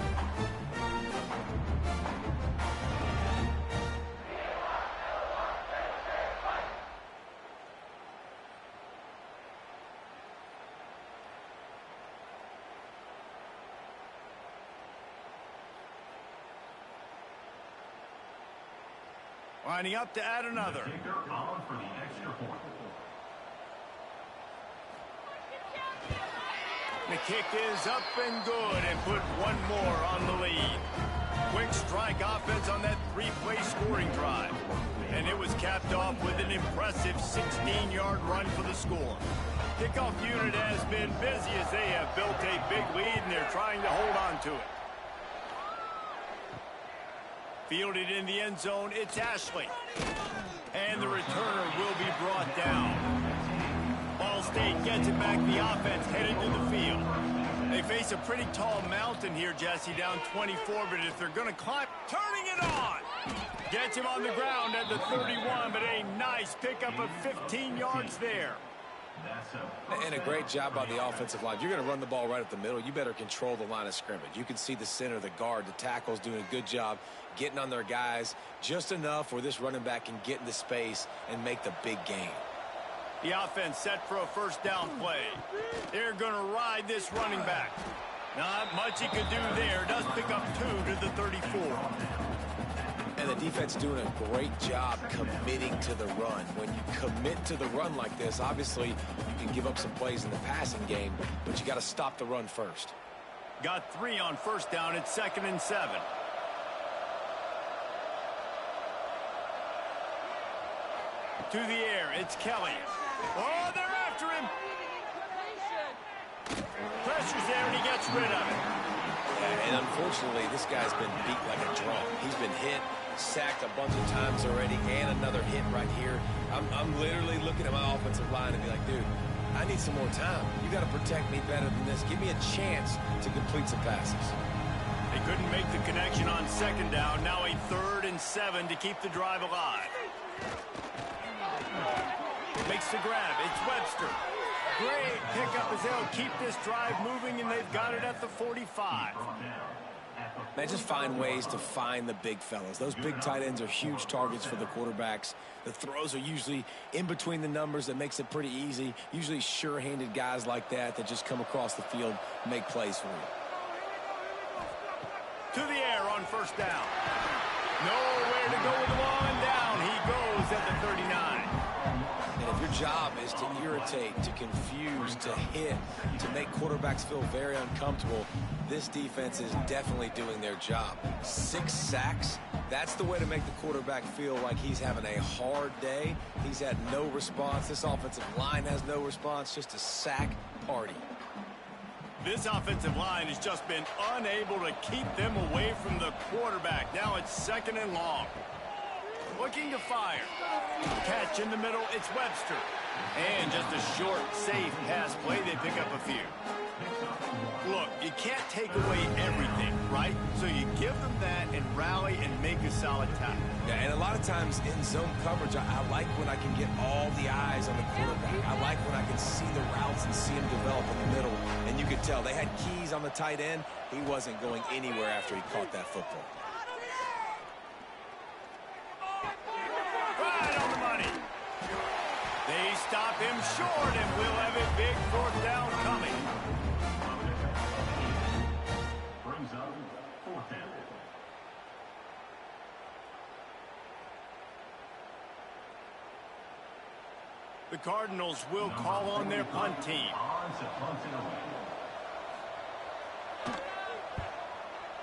Lining up to add another. Kicker on for the extra point. The kick is up and good, and put one more on the lead. Quick strike offense on that 3-play scoring drive. And it was capped off with an impressive 16-yard run for the score. Kickoff unit has been busy as they have built a big lead, and they're trying to hold on to it. Fielded in the end zone, it's Ashley. And the returner will be brought down. Ball State gets it back. The offense headed to the field. They face a pretty tall mountain here, Jesse, down 24, but if they're going to climb, turning it on. Gets him on the ground at the 31, but a nice pickup of 15 yards there. And a great job by the offensive line. If you're going to run the ball right up the middle, you better control the line of scrimmage. You can see the center, the guard, the tackles doing a good job getting on their guys just enough where this running back can get into space and make the big gain. The offense set for a first down play. They're going to ride this running back. Not much he could do there. Does pick up 2 to the 34. And the defense doing a great job committing to the run. When you commit to the run like this, obviously you can give up some plays in the passing game, but you got to stop the run first. Got 3 on first down. It's 2nd and 7. To the air, it's Kelly. Oh, they're after him. Pressure's there, and he gets rid of it. And unfortunately, this guy's been beat like a drum. He's been hit, sacked a bunch of times already, and another hit right here. I'm literally looking at my offensive line and be like, dude, I need some more time. You got to protect me better than this. Give me a chance to complete some passes. They couldn't make the connection on second down. Now a 3rd and 7 to keep the drive alive. Makes the grab. It's Webster. Great pickup as they'll keep this drive moving, and they've got it at the 45. Man, just find ways to find the big fellas. Those big tight ends are huge targets for the quarterbacks. The throws are usually in between the numbers. That makes it pretty easy. Usually sure-handed guys like that just come across the field and make plays for you. To the air on first down. Nowhere to go with the ball, and down he goes at the 39. And if your job is to irritate, to confuse, to hit, to make quarterbacks feel very uncomfortable, this defense is definitely doing their job. 6 sacks, that's the way to make the quarterback feel like he's having a hard day. He's had no response. This offensive line has no response, just a sack party. This offensive line has just been unable to keep them away from the quarterback. Now it's 2nd and long. Looking to fire. Catch in the middle, it's Webster. And just a short, safe pass play. They pick up a few. Look, you can't take away everything, right? So you give them that and rally and make a solid tackle. Yeah, and a lot of times in zone coverage, I like when I can get all the eyes on the quarterback. I like when I can see the routes and see him develop in the middle. And you could tell they had keys on the tight end. He wasn't going anywhere after he caught that football. Right on the money. They stop him short, and we'll have a big 4th down coming. Brings up 4th down. The Cardinals will call on their punt team.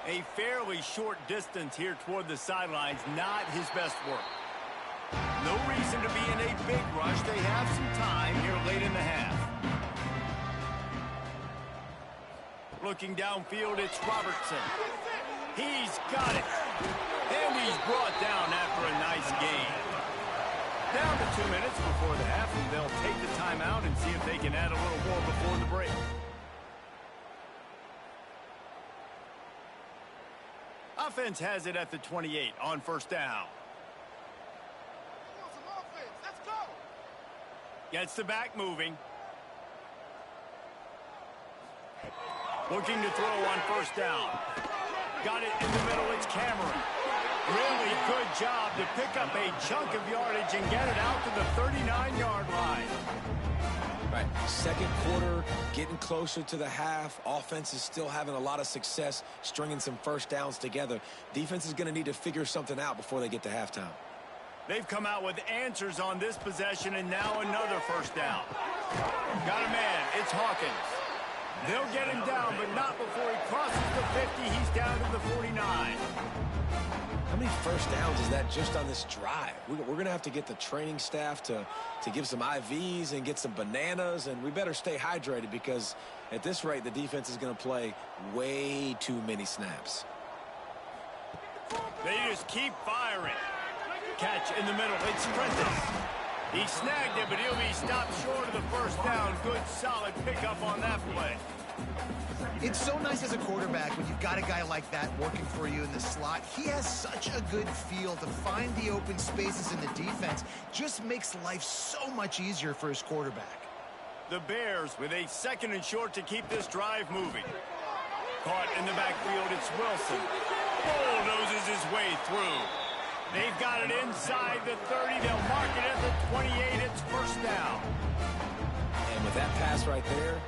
A fairly short distance here toward the sidelines, not his best work. No reason to be in a big rush. They have some time here late in the half. Looking downfield, it's Robertson. He's got it. And he's brought down after a nice gain. Down to 2 minutes before the half, and they'll take the timeout and see if they can add a little more before the break. Offense has it at the 28 on first down. Let's go. Gets the back moving. Looking to throw on first down. Got it in the middle. It's Cameron. Really good job to pick up a chunk of yardage and get it out to the 39-yard line. Right, second quarter, getting closer to the half. Offense is still having a lot of success stringing some first downs together. Defense is going to need to figure something out before they get to halftime. They've come out with answers on this possession, and now another first down. Got a man. It's Hawkins. They'll get him down, but not before he crosses the 50. He's down to the 49. How many first downs is that just on this drive? We're going to have to get the training staff to give some IVs and get some bananas, and we better stay hydrated because at this rate, the defense is going to play way too many snaps. They just keep firing. Catch in the middle. It's Prentice. He snagged it, but he'll be stopped short of the first down. Good, solid pickup on that play. It's so nice as a quarterback when you've got a guy like that working for you in the slot. He has such a good feel to find the open spaces in the defense. Just makes life so much easier for his quarterback. The Bears with a second and short to keep this drive moving. Caught in the backfield, it's Wilson. Bulldozes his way through. They've got it inside the 30. They'll mark it at the 28. It's first down. And with that pass right there,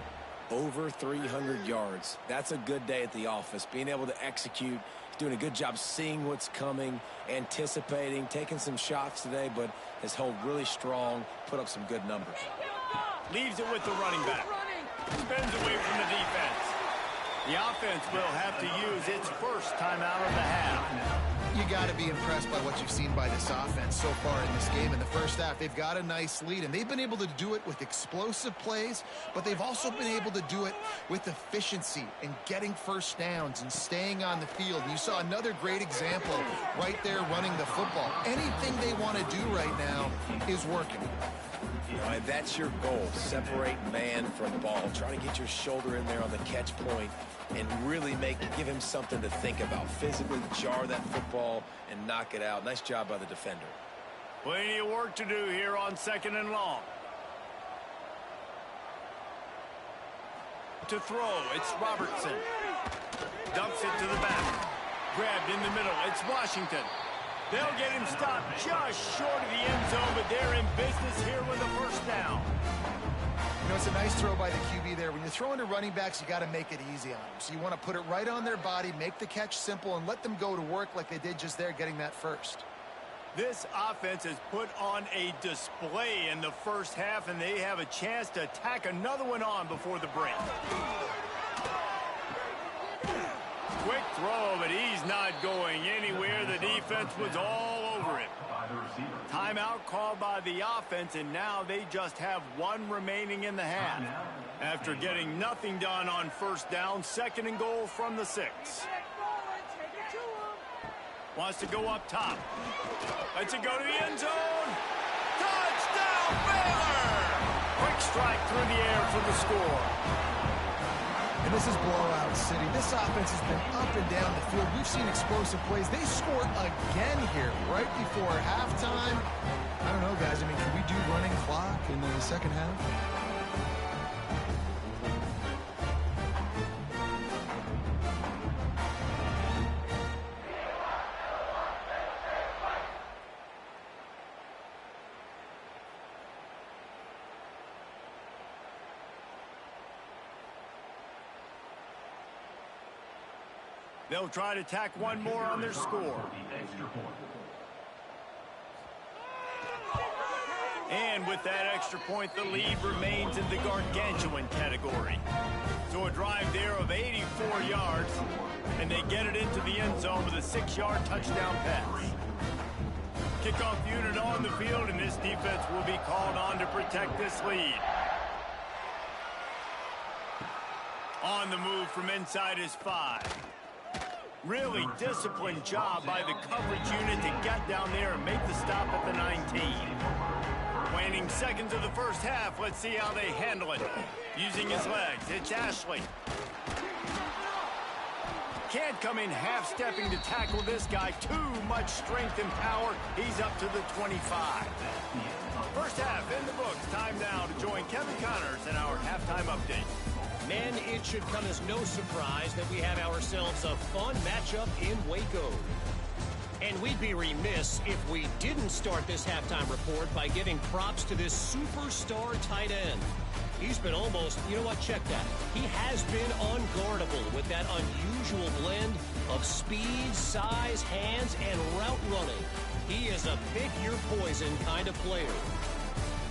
over 300 yards. That's a good day at the office. Being able to execute. He's doing a good job seeing what's coming, anticipating, taking some shots today, but has held really strong, put up some good numbers. Leaves it with the running back. Spins away from the defense. The offense will have to use its first timeout of the half. You got to be impressed by what you've seen by this offense so far in this game. In the first half, they've got a nice lead, and they've been able to do it with explosive plays, but they've also been able to do it with efficiency and getting first downs and staying on the field. And you saw another great example right there running the football. Anything they want to do right now is working. You know, and that's your goal. Separate man from ball. Try to get your shoulder in there on the catch point and really give him something to think about. Physically jar that football and knock it out. Nice job by the defender. Plenty of work to do here on second and long. To throw, it's Robertson. Dumps it to the back. Grabbed in the middle, it's Washington. They'll get him stopped just short of the end zone, but they're in business here with a first down. You know, it's a nice throw by the QB there. When you're throwing to running backs, you got to make it easy on them. So you want to put it right on their body, make the catch simple, and let them go to work like they did just there, getting that first. This offense has put on a display in the first half, and they have a chance to tack another one on before the break. Quick throw, but he's not going anywhere. The defense was all over him. Timeout called by the offense, and now they just have one remaining in the half. After getting nothing done on first down, second and goal from the 6. Wants to go up top. Lets it go to the end zone. Touchdown, Baylor! Quick strike through the air for the score. And this is blowout city. This offense has been up and down the field. We've seen explosive plays. They scored again here right before halftime. I don't know, guys. I mean, can we do running clock in the second half? They'll try to tack one more on their score. And with that extra point, the lead remains in the gargantuan category. So a drive there of 84 yards, and they get it into the end zone with a 6-yard touchdown pass. Kickoff unit on the field, and this defense will be called on to protect this lead. On the move from inside his 5. Really disciplined job by the coverage unit to get down there and make the stop at the 19. Waning seconds of the first half. Let's see how they handle it. Using his legs, it's Ashley. Can't come in half-stepping to tackle this guy. Too much strength and power. He's up to the 25. First half in the books. Time now to join Kevin Connors in our halftime update. Men, it should come as no surprise that we have ourselves a fun matchup in Waco. And we'd be remiss if we didn't start this halftime report by giving props to this superstar tight end. He's been almost, you know what, check that. He has been unguardable with that unusual blend of speed, size, hands, and route running. He is a pick-your-poison kind of player.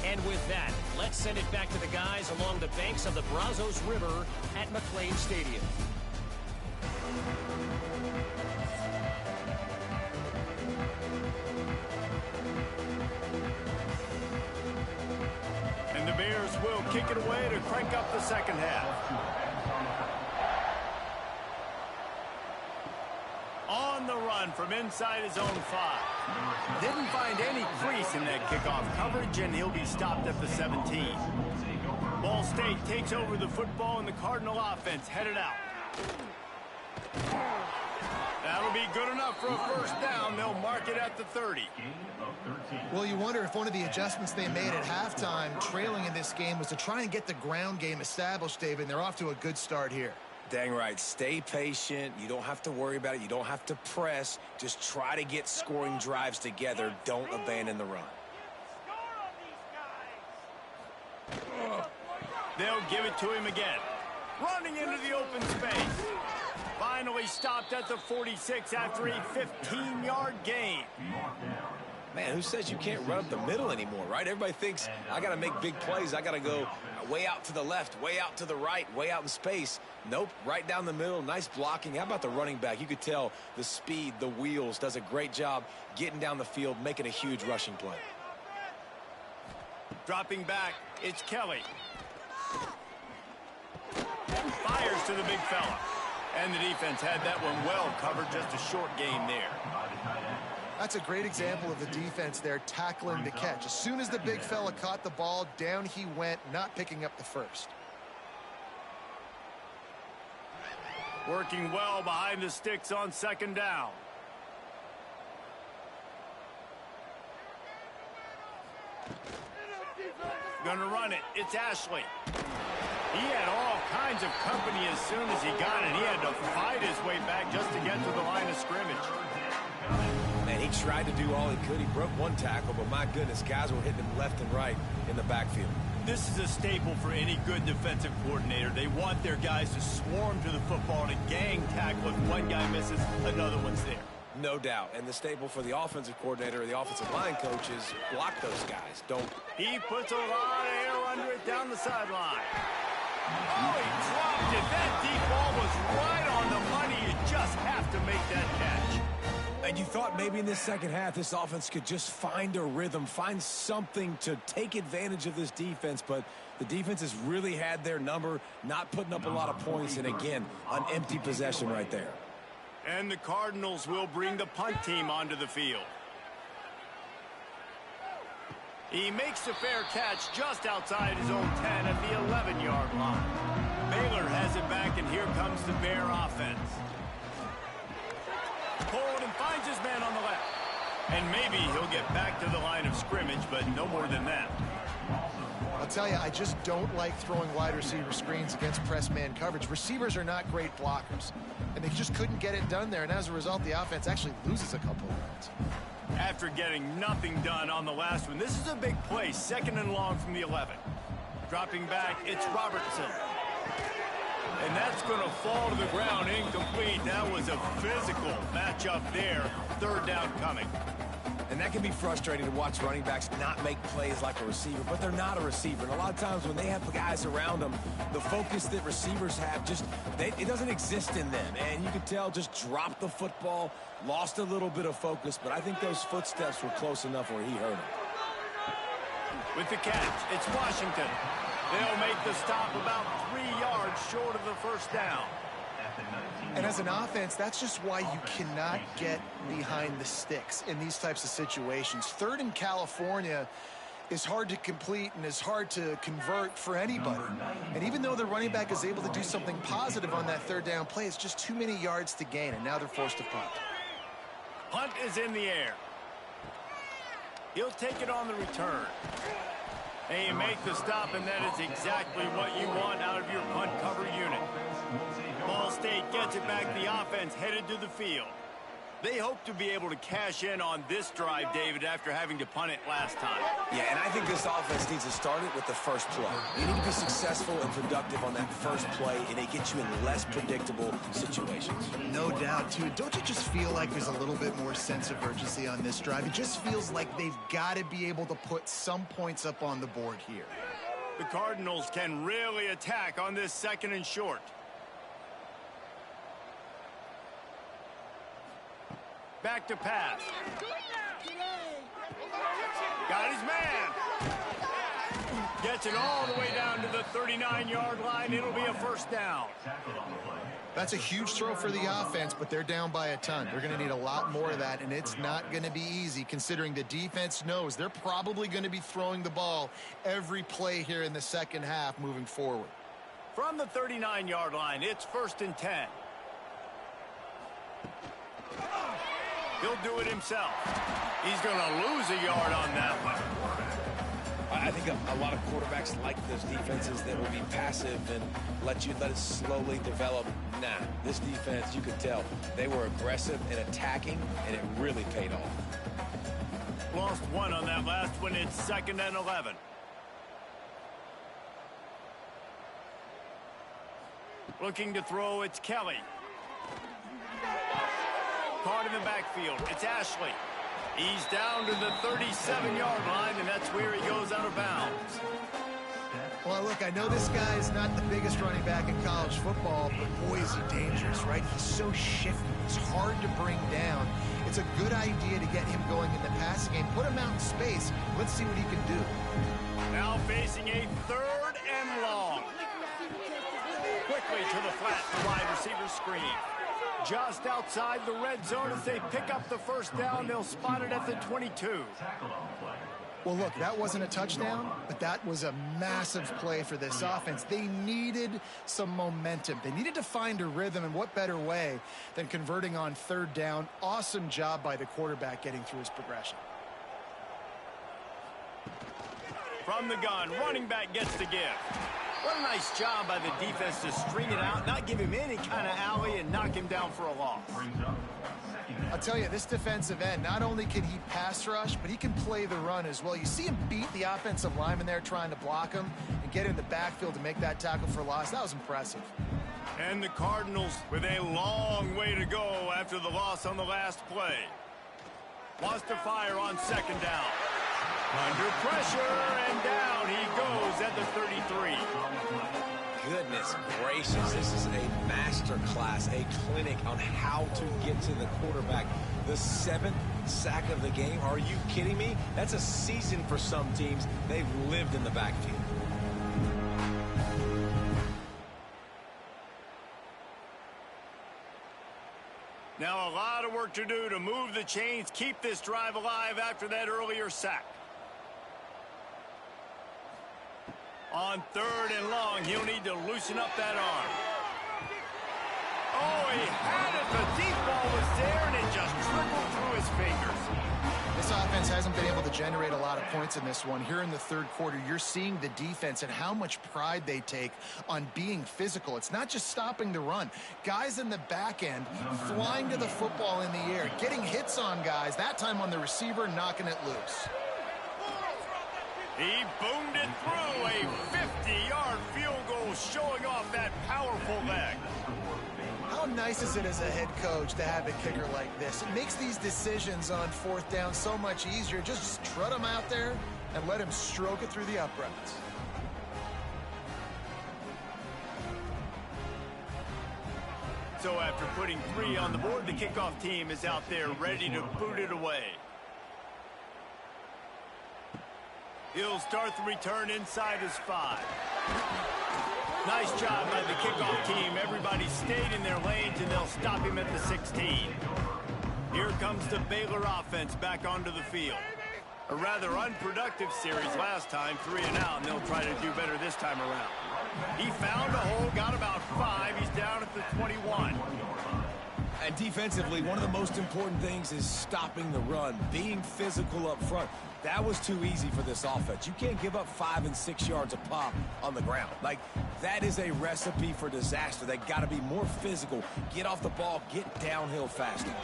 And with that, let's send it back to the guys along the banks of the Brazos River at McLean Stadium. And the Bears will kick it away to crank up the second half. On the run from inside his own 5. Didn't find any crease in that kickoff coverage, and he'll be stopped at the 17. Ball State takes over the football, and the Cardinal offense headed out. That'll be good enough for a first down. They'll mark it at the 30. Well, you wonder if one of the adjustments they made at halftime, trailing in this game, was to try and get the ground game established, David, and they're off to a good start here. Dang right. Stay patient. You don't have to worry about it. You don't have to press. Just try to get scoring drives together. Don't abandon the run. They'll give it to him again. Running into the open space. Finally stopped at the 46 after a 15-yard gain. Man, who says you can't run up the middle anymore, right? Everybody thinks I got to make big plays. I got to go way out to the left, way out to the right, way out in space. Nope, right down the middle. Nice blocking. How about the running back? You could tell the speed, the wheels, does a great job getting down the field, making a huge rushing play. Dropping back, it's Kelly. Fires to the big fella. And the defense had that one well covered, just a short gain there. That's a great example of the defense there tackling the catch. As soon as the big fella caught the ball, down he went, not picking up the first. Working well behind the sticks on second down. Gonna run it. It's Ashley. He had all kinds of company as soon as he got it. He had to fight his way back just to get to the line of scrimmage. Man, he tried to do all he could. He broke one tackle, but my goodness, guys were hitting him left and right in the backfield. This is a staple for any good defensive coordinator. They want their guys to swarm to the football and gang tackle. If one guy misses, another one's there. No doubt. And the staple for the offensive coordinator or the offensive line coach is block those guys. Don't. He puts a lot of air under it down the sideline. Oh, he dropped it. That deep ball was right on the money. You just have to make that catch. And you thought maybe in this second half this offense could just find a rhythm, find something to take advantage of this defense, but the defense has really had their number, not putting up a lot of points, and again, an empty possession right there. And the Cardinals will bring the punt team onto the field. He makes a fair catch just outside his own 10 at the 11-yard line. Baylor has it back, and here comes the Bear offense. Hold and finds his man on the left. And maybe he'll get back to the line of scrimmage, but no more than that. I'll tell you, I just don't like throwing wide receiver screens against press man coverage. Receivers are not great blockers, and they just couldn't get it done there, and as a result, the offense actually loses a couple of yards. After getting nothing done on the last one, this is a big play, 2nd and long from the 11. Dropping back, it's Robertson. And that's going to fall to the ground incomplete. That was a physical matchup there. 3rd down coming. And that can be frustrating to watch running backs not make plays like a receiver, but they're not a receiver. And a lot of times when they have guys around them, the focus that receivers have it doesn't exist in them. And you could tell just dropped the football, lost a little bit of focus, but I think those footsteps were close enough where he hurt him. With the catch, it's Washington. They'll make the stop about 3 yards short of the first down. And as an offense, that's just why you cannot get behind the sticks in these types of situations. Third in California is hard to complete and is hard to convert for anybody. And even though the running back is able to do something positive on that third down play, it's just too many yards to gain, and now they're forced to punt. Punt is in the air. He'll take it on the return. And you make the stop, and that is exactly what you want out of your punt cover unit. Ball State gets it back. The offense headed to the field. They hope to be able to cash in on this drive, David, after having to punt it last time. Yeah, and I think this offense needs to start it with the first play. You need to be successful and productive on that first play, and it gets you in less predictable situations. No doubt, too. Don't you just feel like there's a little bit more sense of urgency on this drive? It just feels like they've got to be able to put some points up on the board here. The Cardinals can really attack on this 2nd and short. Back to pass. Got his man. Gets it all the way down to the 39-yard line. It'll be a first down. That's a huge throw for the offense, but they're down by a ton. They're going to need a lot more of that, and it's not going to be easy considering the defense knows they're probably going to be throwing the ball every play here in the second half moving forward. From the 39-yard line, it's 1st and 10. He'll do it himself. He's going to lose a yard on that one. I think a lot of quarterbacks like those defenses that will be passive and let it slowly develop. Nah, this defense, you could tell, they were aggressive and attacking, and it really paid off. Lost one on that last one. It's 2nd and 11. Looking to throw, it's Kelly. Caught in the backfield. It's Ashley. He's down to the 37-yard line, and that's where he goes out of bounds. Well, look, I know this guy is not the biggest running back in college football, but boy, is he dangerous, right? He's so shifty. He's hard to bring down. It's a good idea to get him going in the passing game. Put him out in space. Let's see what he can do. Now facing a 3rd and long. Quickly to the flat, the wide receiver screen. Just outside the red zone as they pick up the first down. They'll spot it at the 22. Well, look, that wasn't a touchdown, but that was a massive play for this offense. They needed some momentum. They needed to find a rhythm, and what better way than converting on 3rd down. Awesome job by the quarterback getting through his progression. From the gun, running back gets the give. What a nice job by the defense to string it out, not give him any kind of alley, and knock him down for a loss. I'll tell you, this defensive end, not only can he pass rush, but he can play the run as well. You see him beat the offensive lineman there trying to block him and get in the backfield to make that tackle for loss. That was impressive. And the Cardinals with a long way to go after the loss on the last play. Wants to fire on 2nd down. Under pressure, and down he goes at the 33. Goodness gracious, this is a master class, a clinic on how to get to the quarterback. The 7th sack of the game. Are you kidding me? That's a season for some teams. They've lived in the backfield. Now a lot of work to do to move the chains, keep this drive alive after that earlier sack. On 3rd and long, he'll need to loosen up that arm. Oh, he had it. The deep ball was there, and it just trickled through his fingers. This offense hasn't been able to generate a lot of points in this one. Here in the 3rd quarter, you're seeing the defense and how much pride they take on being physical. It's not just stopping the run. Guys in the back end flying to the football in the air, getting hits on guys, that time on the receiver, knocking it loose. He boomed it through, a 50-yard field goal showing off that powerful leg. How nice is it as a head coach to have a kicker like this? It makes these decisions on fourth down so much easier. Just trot him out there and let him stroke it through the uprights. So after putting 3 on the board, the kickoff team is out there ready to boot it away. He'll start the return inside his 5. Nice job by the kickoff team. Everybody stayed in their lanes, and they'll stop him at the 16. Here comes the Baylor offense back onto the field. A rather unproductive series last time, 3 and out, and they'll try to do better this time around. He found a hole, got about 5. He's down at the 21. And defensively, one of the most important things is stopping the run, being physical up front. That was too easy for this offense. You can't give up 5 and 6 yards a pop on the ground. Like, that is a recipe for disaster. They got to be more physical, get off the ball, get downhill faster.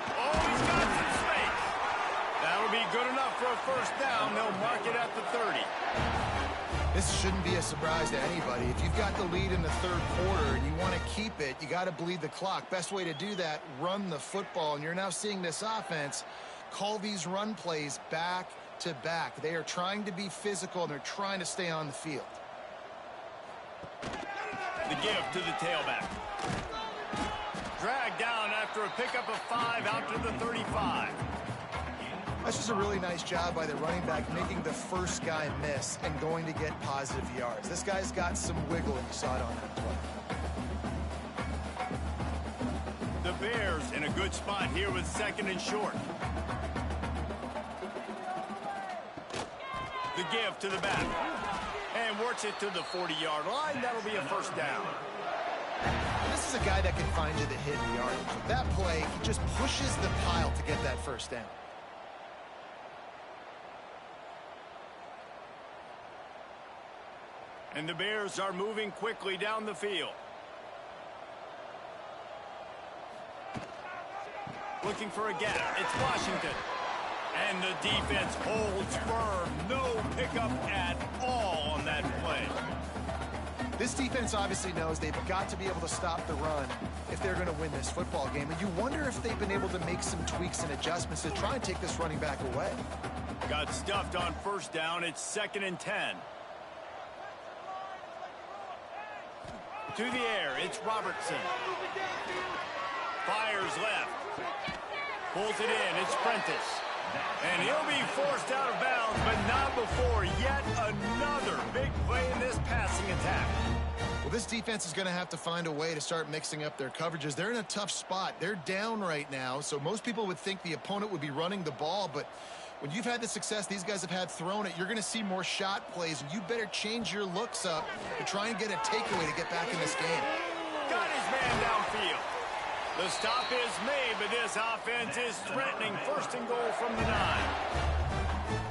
Oh, he's got some space. That'll be good enough for a first down. They'll mark it at the 30. This shouldn't be a surprise to anybody. If you've got the lead in the third quarter and you want to keep it, you got to bleed the clock. Best way to do that, run the football. And you're now seeing this offense call these run plays back to back. They are trying to be physical, and they're trying to stay on the field. The give to the tailback. Dragged down after a pickup of 5 out to the 35. That's just a really nice job by the running back, making the first guy miss and going to get positive yards. This guy's got some wiggle, and you saw it on that play. The Bears in a good spot here with 2nd and short. The give to the back. And works it to the 40-yard line. That'll be a first down. This is a guy that can find you the hidden yardage. With that play, he just pushes the pile to get that first down. And the Bears are moving quickly down the field. Looking for a gap. It's Washington. And the defense holds firm. No pickup at all on that play. This defense obviously knows they've got to be able to stop the run if they're going to win this football game. And you wonder if they've been able to make some tweaks and adjustments to try and take this running back away. Got stuffed on first down. It's 2nd and 10. To the air, it's Robertson. Fires left. Pulls it in, it's Prentice. And he'll be forced out of bounds, but not before yet another big play in this passing attack. Well, this defense is going to have to find a way to start mixing up their coverages. They're in a tough spot. They're down right now, so most people would think the opponent would be running the ball, but when you've had the success these guys have had throwing it, you're going to see more shot plays, and you better change your looks up to try and get a takeaway to get back in this game. Got his man downfield. The stop is made, but this offense is threatening. 1st and goal from the 9.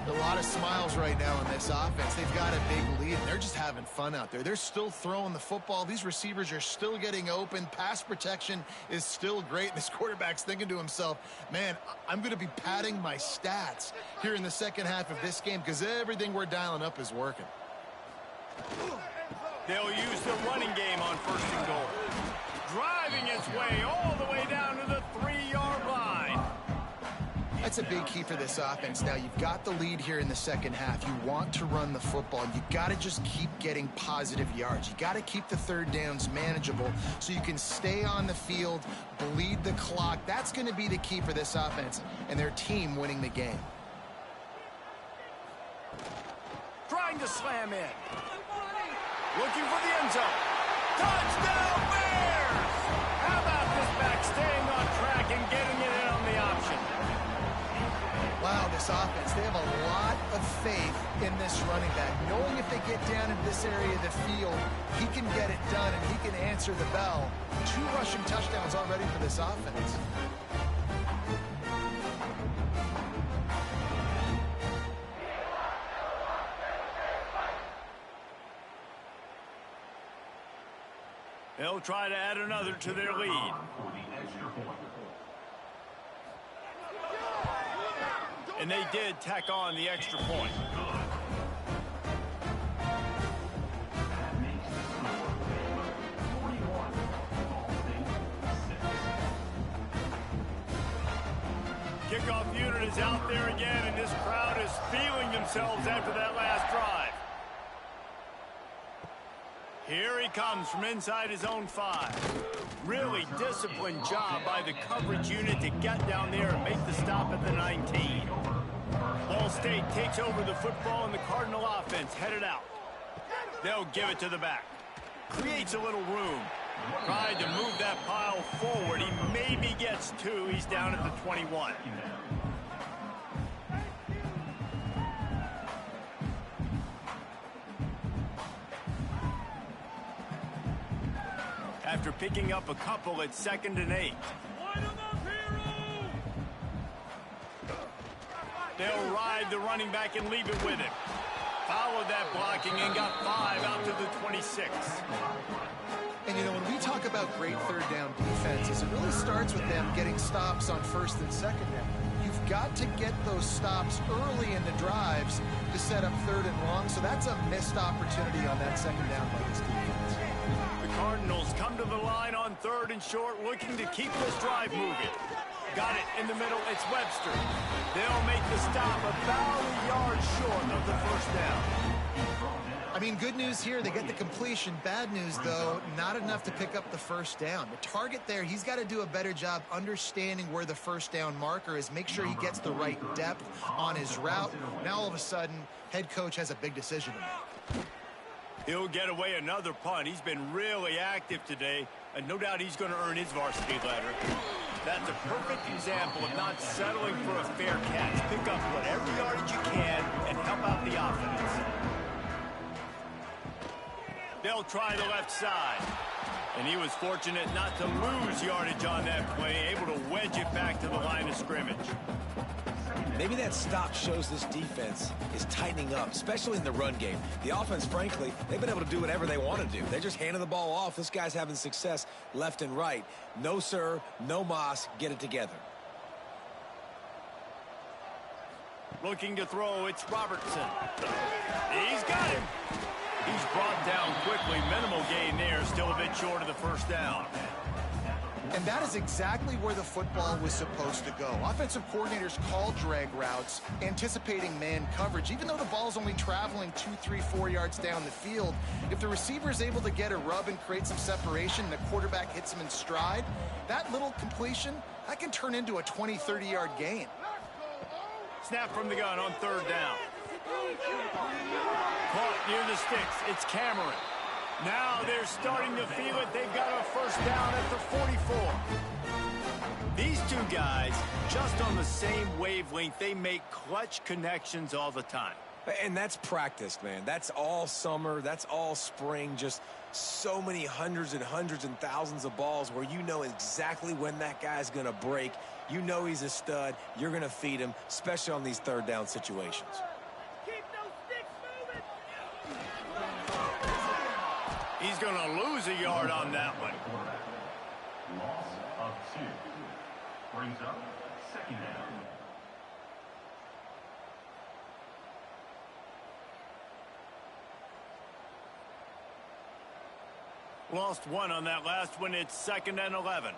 A lot of smiles right now in this offense. They've got a big lead, and they're just having fun out there. They're still throwing the football. These receivers are still getting open. Pass protection is still great. And this quarterback's thinking to himself, man, I'm going to be padding my stats here in the second half of this game because everything we're dialing up is working. They'll use the running game on 1st and goal. Driving its way all the way down to the 3-yard line. That's a big key for this offense. Now, you've got the lead here in the second half. You want to run the football. You got to just keep getting positive yards. You got to keep the third downs manageable so you can stay on the field, bleed the clock. That's going to be the key for this offense and their team winning the game. Trying to slam in. Looking for the end zone. Touchdown, Bears! How about this back staying on track and getting it in on the option? Wow, this offense, they have a lot of faith in this running back. Knowing if they get down into this area of the field, he can get it done and he can answer the bell. 2 rushing touchdowns already for this offense. They'll try to add another to their lead. And they did tack on the extra point. is out there again, and this crowd is feeling themselves after that last drive. Here he comes from inside his own 5. Really disciplined job by the coverage unit to get down there and make the stop at the 19. Ball State takes over the football, and the Cardinal offense headed out. They'll give it to the back. Creates a little room. Tried to move that pile forward. He maybe gets 2. He's down at the 21. After picking up a couple at 2nd and 8. They'll ride the running back and leave it with him. Followed that blocking and got 5 out to the 26. And, you know, when we talk about great third down defenses, it really starts with them getting stops on 1st and 2nd down. You've got to get those stops early in the drives to set up 3rd and long, so that's a missed opportunity on that 2nd down by this defense. The Cardinals come to the line on 3rd and short, looking to keep this drive moving. Got it in the middle. It's Webster. They'll make the stop about a yard short of the 1st down. I mean, good news here. They get the completion. Bad news, though, not enough to pick up the 1st down. The target there, he's got to do a better job understanding where the 1st down marker is, make sure he gets the right depth on his route. Now, all of a sudden, head coach has a big decision to make. He'll get away another punt. He's been really active today, and no doubt he's going to earn his varsity letter. That's a perfect example of not settling for a fair catch. Pick up whatever yardage you can and help out the offense. They'll try the left side. And he was fortunate not to lose yardage on that play, able to wedge it back to the line of scrimmage. Maybe that stop shows this defense is tightening up, especially in the run game. The offense, frankly, they've been able to do whatever they want to do. They're just handing the ball off. This guy's having success left and right. No, sir, no mas. Get it together. Looking to throw, it's Robertson. He's got him. He's brought down quickly. Minimal gain there, still a bit short of the 1st down. And that is exactly where the football was supposed to go. Offensive coordinators call drag routes, anticipating man coverage. Even though the ball's only traveling 2, 3, 4 yards down the field, if the receiver is able to get a rub and create some separation and the quarterback hits him in stride, that little completion, that can turn into a 20, 30-yard gain. Snap from the gun on 3rd down. Caught near the sticks. It's Cameron. Now they're starting to feel it. They've got a 1st down at the 44. These two guys, just on the same wavelength, they make clutch connections all the time. And that's practiced, man. That's all summer. That's all spring. Just so many hundreds and thousands of balls where you know exactly when that guy's going to break. You know he's a stud. You're going to feed him, especially on these 3rd down situations. He's going to lose a yard on that one. Loss of 2. Brings up 2nd down. Lost 1 on that last one. It's 2nd and 11.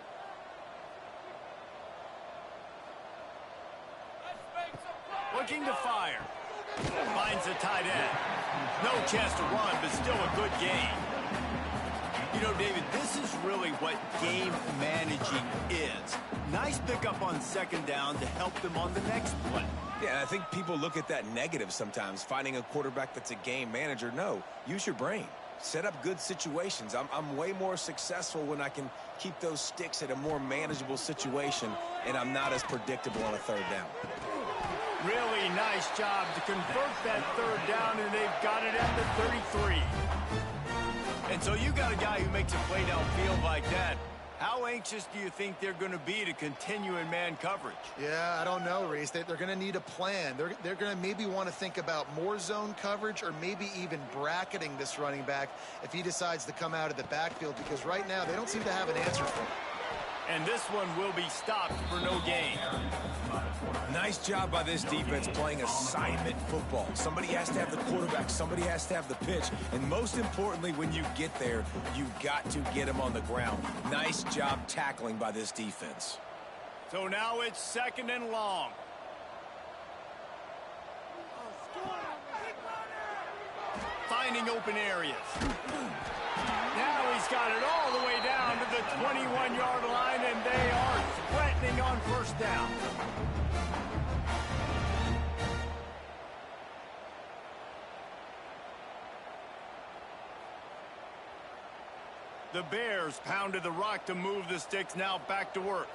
Looking to fire. Finds the tight end. No chance to run, but still a good gain. You know, David, this is really what game managing is. Nice pickup on 2nd down to help them on the next play. Yeah, I think people look at that negative sometimes, finding a quarterback that's a game manager. No, use your brain. Set up good situations. I'm way more successful when I can keep those sticks at a more manageable situation, and I'm not as predictable on a 3rd down. Really nice job to convert that 3rd down, and they've got it at the 33. And so you got a guy who makes a play downfield like that. How anxious do you think they're going to be to continue in man coverage? Yeah, I don't know, Reese. They're going to need a plan. They're going to maybe want to think about more zone coverage or maybe even bracketing this running back if he decides to come out of the backfield, because right now they don't seem to have an answer for him. And this one will be stopped for no gain. Nice job by this defense playing assignment football. Somebody has to have the quarterback. Somebody has to have the pitch. And most importantly, when you get there, you got to get him on the ground. Nice job tackling by this defense. So now it's 2nd and long. finding open areas. Now he's got it all the way down to the 21-yard line, and they are threatening on first down. The Bears pounded the rock to move the sticks, now back to work.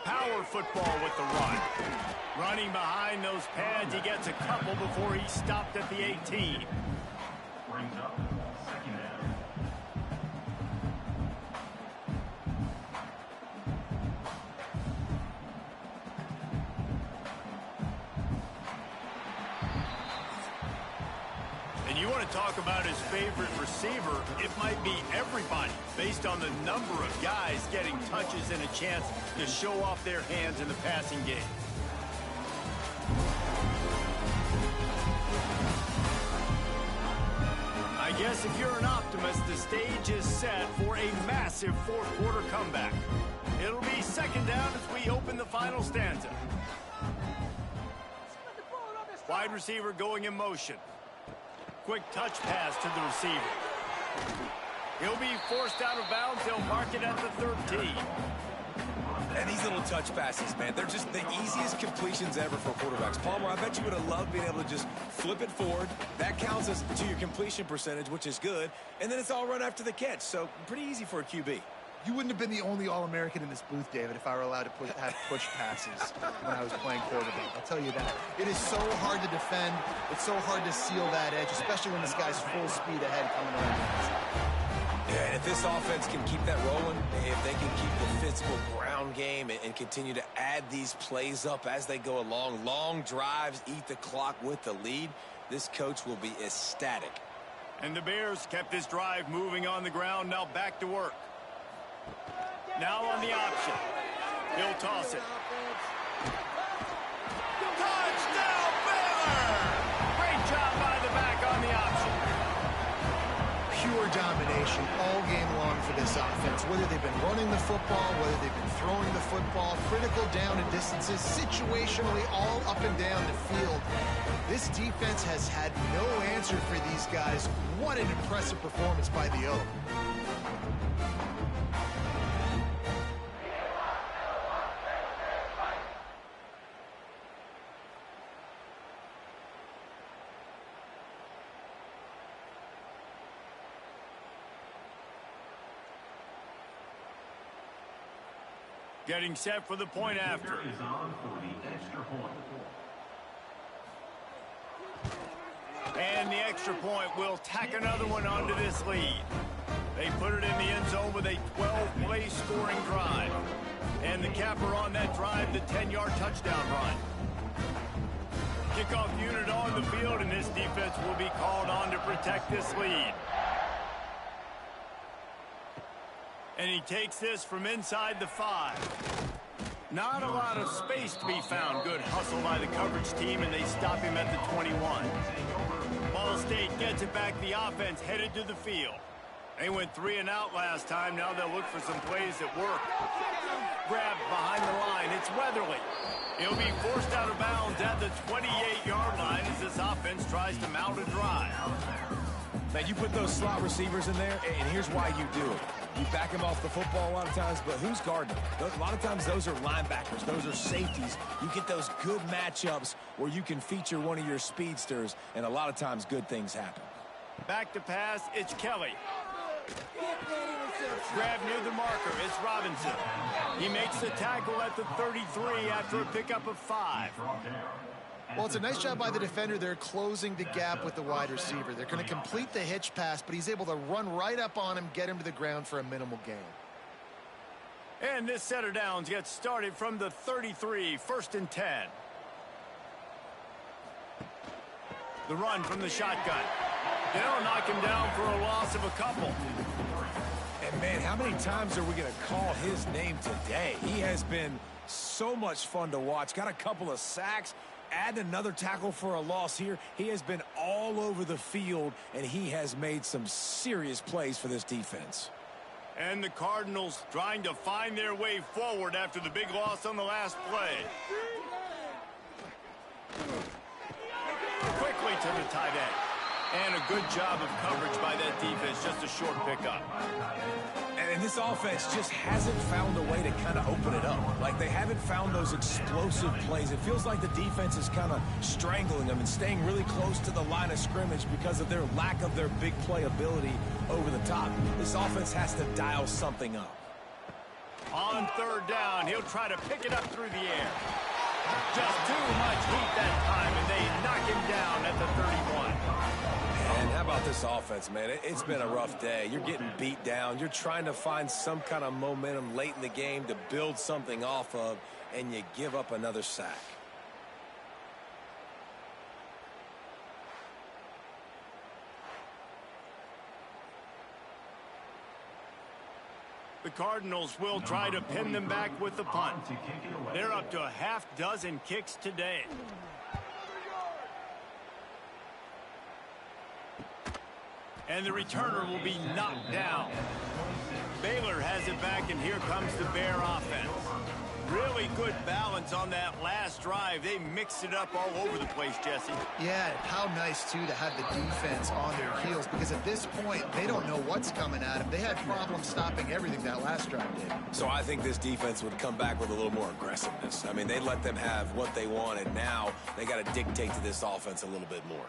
Power football with the run. Running behind those pads, he gets a couple before he stopped at the 18. Brings up second down. And you want to talk about his favorite receiver, it might be everybody, based on the number of guys getting touches and a chance to show off their hands in the passing game. I guess if you're an optimist, the stage is set for a massive fourth-quarter comeback. It'll be second down as we open the final stanza. Wide receiver going in motion. Quick touch pass to the receiver. He'll be forced out of bounds. They'll mark it at the 13. And these little touch passes, man, they're just the easiest completions ever for quarterbacks. Palmer, I bet you would have loved being able to just flip it forward. That counts as to your completion percentage, which is good. And then it's all run after the catch, so pretty easy for a QB. You wouldn't have been the only All-American in this booth, David, if I were allowed to have push passes when I was playing quarterback. I'll tell you that. It is so hard to defend. It's so hard to seal that edge, especially when this guy's full speed ahead coming around the inside. Yeah, and if this offense can keep that rolling, if they can keep the physical ground game and continue to add these plays up as they go along, long drives, eat the clock with the lead, this coach will be ecstatic. And the Bears kept this drive moving on the ground, now back to work. Now on the option. He'll toss it. Touchdown, Baylor! Great job by the back on the option. Pure domination all game long for this offense. Whether they've been running the football, whether they've been throwing the football, critical down and distances, situationally all up and down the field. This defense has had no answer for these guys. What an impressive performance by the Oak. Getting set for the point after. Is on for the extra point. And the extra point will tack another one onto this lead. They put it in the end zone with a 12-play scoring drive. And the capper on that drive, the 10-yard touchdown run. Kickoff unit on the field, and this defense will be called on to protect this lead. And he takes this from inside the 5. Not a lot of space to be found. Good hustle by the coverage team, and they stop him at the 21. Ball State gets it back. The offense headed to the field. They went 3 and out last time. Now they'll look for some plays that work. Grabbed behind the line. It's Weatherly. He'll be forced out of bounds at the 28-yard line as this offense tries to mount a drive. Now, you put those slot receivers in there, and here's why you do it. You back them off the football a lot of times, but who's guarding them? A lot of times those are linebackers. Those are safeties. You get those good matchups where you can feature one of your speedsters, and a lot of times good things happen. Back to pass, it's Kelly. Grab near the marker, it's Robinson. He makes the tackle at the 33 after a pickup of 5. Well, it's a nice job by the defender. They're closing the gap with the wide receiver. They're going to complete the hitch pass, but he's able to run right up on him, get him to the ground for a minimal gain. And this set of downs gets started from the 33, 1st and 10. The run from the shotgun. They'll knock him down for a loss of a couple. And, man, how many times are we going to call his name today? He has been so much fun to watch. Got a couple of sacks. Add another tackle for a loss here. He has been all over the field, and he has made some serious plays for this defense. And the Cardinals trying to find their way forward after the big loss on the last play. And a good job of coverage by that defense, just a short pickup. And this offense just hasn't found a way to kind of open it up. Like, they haven't found those explosive plays. It feels like the defense is kind of strangling them and staying really close to the line of scrimmage because of their lack of their big play ability over the top. This offense has to dial something up. On third down, he'll try to pick it up through the air. Just too much heat that time, and they knock him down at the 31. And how about this offense, man? It's been a rough day. You're getting beat down. You're trying to find some kind of momentum late in the game to build something off of, and you give up another sack. The Cardinals will try to pin them back with the punt. They're up to a half dozen kicks today. And the returner will be knocked down. Baylor has it back, and here comes the Bear offense. Really good balance on that last drive. They mixed it up all over the place, Jesse. Yeah, how nice, too, to have the defense on their heels, because at this point, they don't know what's coming at them. They had problems stopping everything that last drive did. So I think this defense would come back with a little more aggressiveness. I mean, they let them have what they wanted. Now they got to dictate to this offense a little bit more.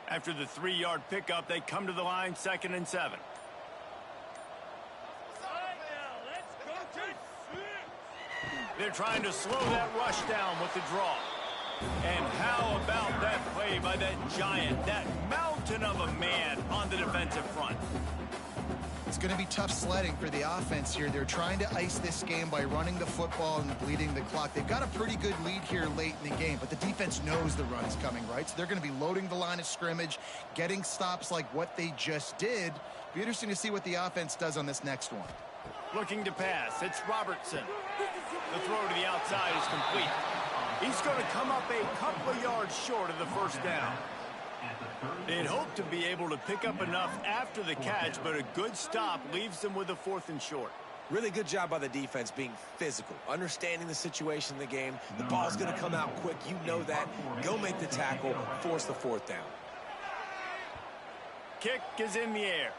After the 3-yard pickup, they come to the line, 2nd and 7. They're trying to slow that rush down with the draw. And how about that play by that giant, that mountain of a man on the defensive front? It's going to be tough sledding for the offense here. They're trying to ice this game by running the football and bleeding the clock. They've got a pretty good lead here late in the game, but the defense knows the run is coming, right? So they're going to be loading the line of scrimmage, getting stops like what they just did. Be interesting to see what the offense does on this next one. Looking to pass. It's Robertson. The throw to the outside is complete. He's going to come up a couple of yards short of the first down. They'd hope to be able to pick up enough after the catch, but a good stop leaves them with a 4th and short. Really good job by the defense being physical, understanding the situation in the game. The ball's going to come out quick. You know that. Go make the tackle, force the 4th down. Kick is in the air.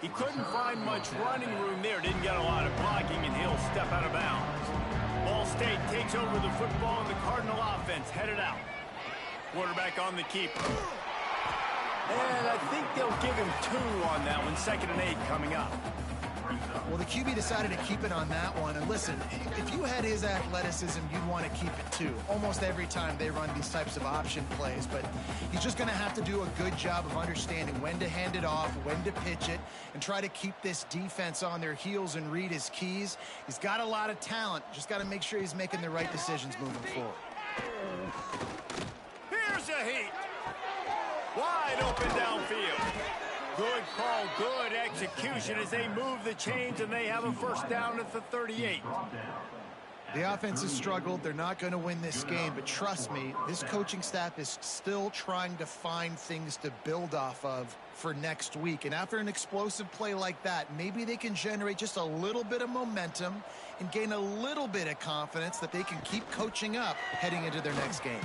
He couldn't find much running room there. Didn't get a lot of blocking, and he'll step out of bounds. Ball State takes over the football, and the Cardinal offense headed out. Quarterback on the keeper. And I think they'll give him 2 on that one. 2nd and 8 coming up. Well, the QB decided to keep it on that one. And listen, if you had his athleticism, you'd want to keep it too. Almost every time they run these types of option plays. But he's just going to have to do a good job of understanding when to hand it off, when to pitch it, and try to keep this defense on their heels and read his keys. He's got a lot of talent. Just got to make sure he's making the right decisions moving forward. Here's a heat. Wide open downfield. Good call, good execution as they move the chains, and they have a first down at the 38. The offense has struggled. They're not going to win this game, but trust me, this coaching staff is still trying to find things to build off of for next week. And after an explosive play like that, maybe they can generate just a little bit of momentum and gain a little bit of confidence that they can keep coaching up heading into their next game.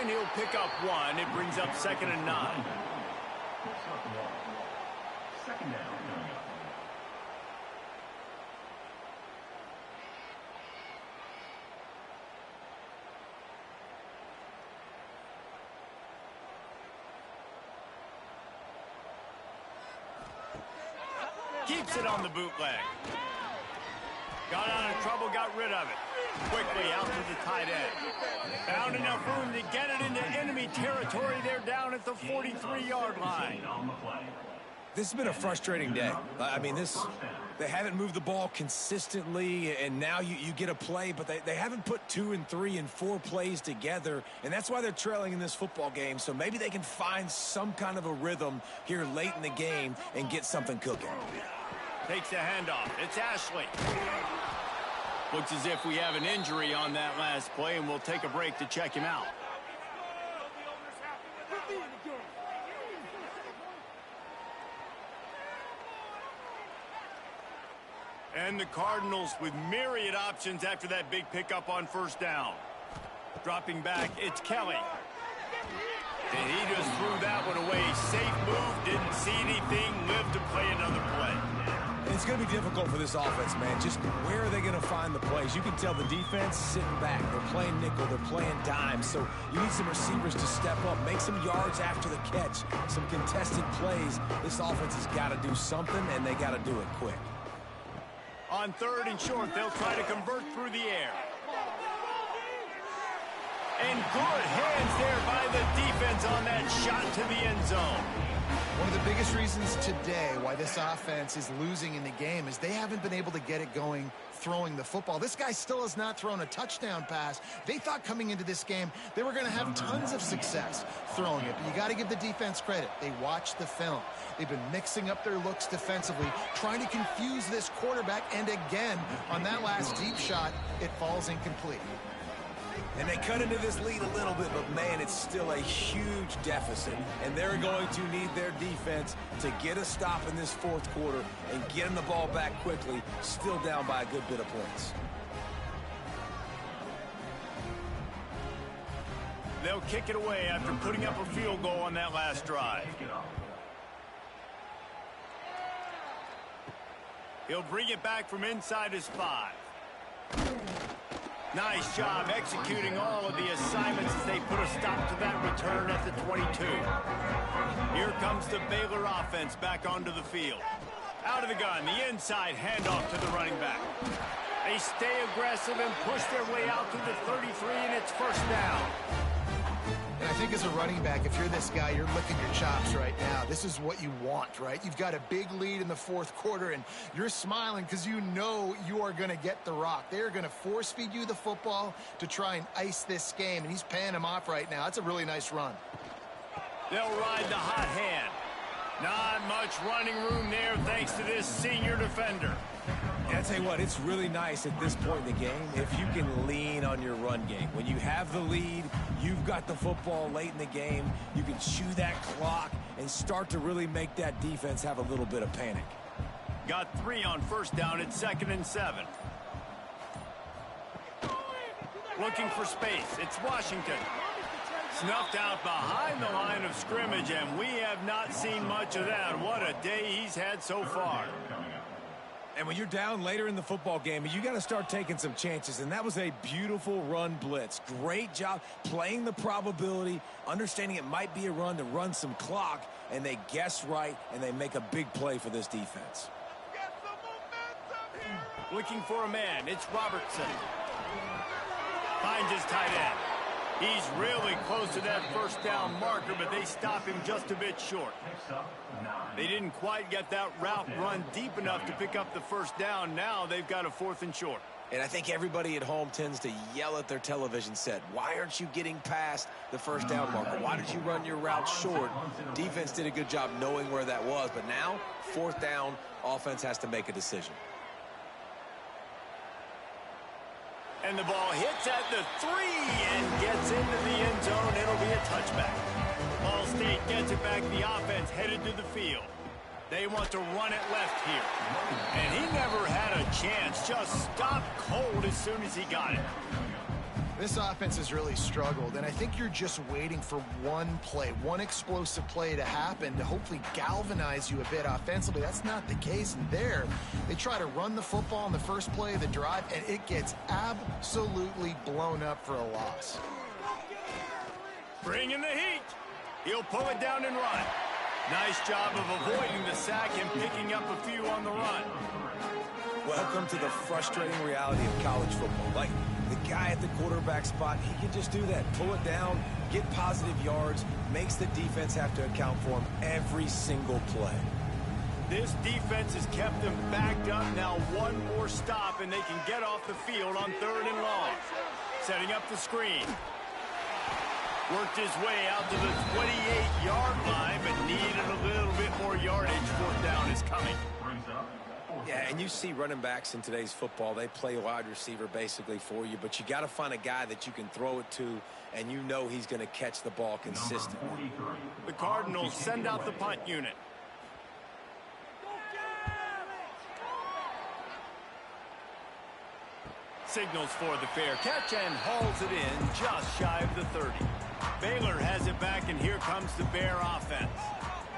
And he'll pick up 1. It brings up 2nd and 9. Keeps it on the bootleg. Got out of trouble, got rid of it. Quickly out to the tight end. Found enough room to get it into enemy territory. They're down at the 43-yard line. This has been a frustrating day. I mean, they haven't moved the ball consistently, and now you get a play, but they haven't put 2 and 3 and 4 plays together, and that's why they're trailing in this football game. So maybe they can find some kind of a rhythm here late in the game and get something cooking. Takes a handoff. It's Ashley. Looks as if we have an injury on that last play, and we'll take a break to check him out. And the Cardinals with myriad options after that big pickup on first down. Dropping back, it's Kelly. And he just threw that one away. Safe move, didn't see anything, lived to play another play. It's going to be difficult for this offense, man. Just where are they going to find the plays? You can tell the defense sitting back. They're playing nickel. They're playing dime. So you need some receivers to step up, make some yards after the catch, some contested plays. This offense has got to do something, and they got to do it quick. On 3rd and short, they'll try to convert through the air. And good hands there by the defense on that shot to the end zone. One of the biggest reasons today why this offense is losing in the game is they haven't been able to get it going throwing the football. This guy still has not thrown a touchdown pass. They thought coming into this game they were going to have tons of success throwing it, but you got to give the defense credit. They watched the film. They've been mixing up their looks defensively, trying to confuse this quarterback, and again, on that last deep shot, it falls incomplete. And they cut into this lead a little bit, but, man, it's still a huge deficit. And they're going to need their defense to get a stop in this 4th quarter and getting the ball back quickly, still down by a good bit of points. They'll kick it away after putting up a field goal on that last drive. He'll bring it back from inside his 5. Nice job executing all of the assignments as they put a stop to that return at the 22. Here comes the Baylor offense back onto the field. Out of the gun, the inside handoff to the running back. They stay aggressive and push their way out to the 33, and it's 1st down. And I think as a running back, if you're this guy, you're licking your chops right now. This is what you want, right? You've got a big lead in the 4th quarter, and you're smiling because you know you are going to get the rock. They're going to force-feed you the football to try and ice this game, and he's paying him off right now. That's a really nice run. They'll ride the hot hand. Not much running room there thanks to this senior defender. Yeah, I tell you what, it's really nice at this point in the game if you can lean on your run game. When you have the lead, you've got the football late in the game, you can chew that clock and start to really make that defense have a little bit of panic. Got 3 on 1st down at 2nd and 7. Looking for space. It's Washington. Snuffed out behind the line of scrimmage, and we have not seen much of that. What a day he's had so far. And when you're down later in the football game, you got to start taking some chances, and that was a beautiful run blitz. Great job playing the probability, understanding it might be a run to run some clock, and they guess right, and they make a big play for this defense. Looking for a man. It's Robertson. Finds his tight end. He's really close to that 1st down marker, but they stop him just a bit short. They didn't quite get that route run deep enough to pick up the 1st down. Now they've got a 4th and short. And I think everybody at home tends to yell at their television set, why aren't you getting past the 1st down marker? Why did you run your route short? Defense did a good job knowing where that was, but now 4th down, offense has to make a decision. And the ball hits at the 3 and gets into the end zone. It'll be a touchback. Ball State gets it back. The offense headed to the field. They want to run it left here. And he never had a chance. Just stopped cold as soon as he got it. This offense has really struggled, and I think you're just waiting for one play, one explosive play to happen to hopefully galvanize you a bit offensively. That's not the case there. They try to run the football in the first play of the drive, and it gets absolutely blown up for a loss. Bring in the heat. He'll pull it down and run. Nice job of avoiding the sack and picking up a few on the run. Welcome to the frustrating reality of college football. Like, the guy at the quarterback spot, he can just do that. Pull it down, get positive yards, makes the defense have to account for him every single play. This defense has kept them backed up. Now one more stop, and they can get off the field on 3rd and long. Setting up the screen. Worked his way out to the 28-yard line, but needed a little bit more yardage. 4th down is coming. Yeah, and you see running backs in today's football, they play wide receiver basically for you, but you got to find a guy that you can throw it to, and you know he's going to catch the ball consistently. The Cardinals send out the punt unit. signals for the fair catch and hauls it in just shy of the 30. Baylor has it back, and here comes the Bear offense.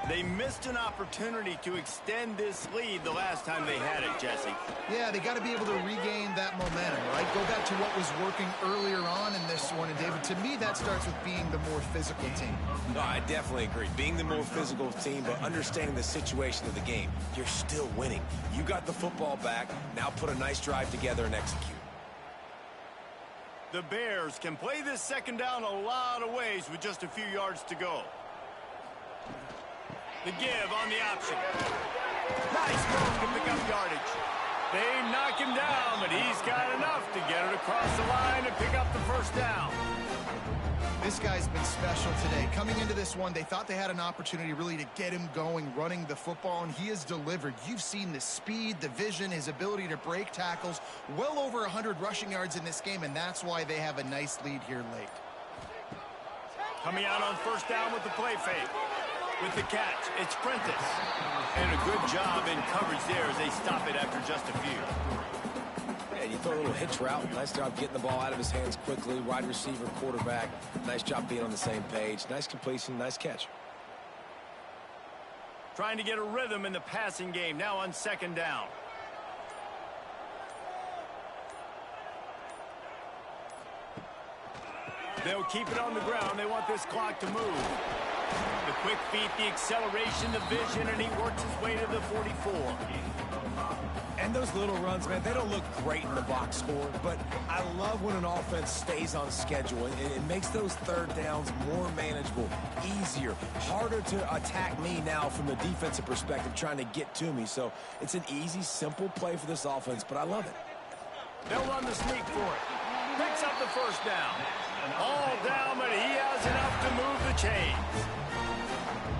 They missed an opportunity to extend this lead the last time they had it, Jesse. Yeah, they got to be able to regain that momentum, right? Go back to what was working earlier on in this one. And, David, to me, that starts with being the more physical team. No, I definitely agree. Being the more physical team, but understanding the situation of the game. You're still winning. You got the football back. Now put a nice drive together and execute. The Bears can play this second down a lot of ways with just a few yards to go. The give on the option. Nice move to pick up yardage. They knock him down, but he's got enough to get it across the line and pick up the first down. This guy's been special today. Coming into this one, they thought they had an opportunity really to get him going, running the football, and he has delivered. You've seen the speed, the vision, his ability to break tackles. Well over 100 rushing yards in this game, and that's why they have a nice lead here late. Coming out on first down with the play fake. With the catch, it's Prentice. And a good job in coverage there as they stop it after just a few. Yeah, you throw a little hitch route. Nice job getting the ball out of his hands quickly. Wide receiver, quarterback. Nice job being on the same page. Nice completion, nice catch. Trying to get a rhythm in the passing game now on second down. They'll keep it on the ground. They want this clock to move. The quick feet, the acceleration, the vision, and he works his way to the 44. And those little runs, man, they don't look great in the box score, but I love when an offense stays on schedule. It makes those third downs more manageable, easier, harder to attack me now from the defensive perspective trying to get to me. So it's an easy, simple play for this offense, but I love it. They'll run the sneak for it. Picks up the first down. All down, but he has enough to move the chains.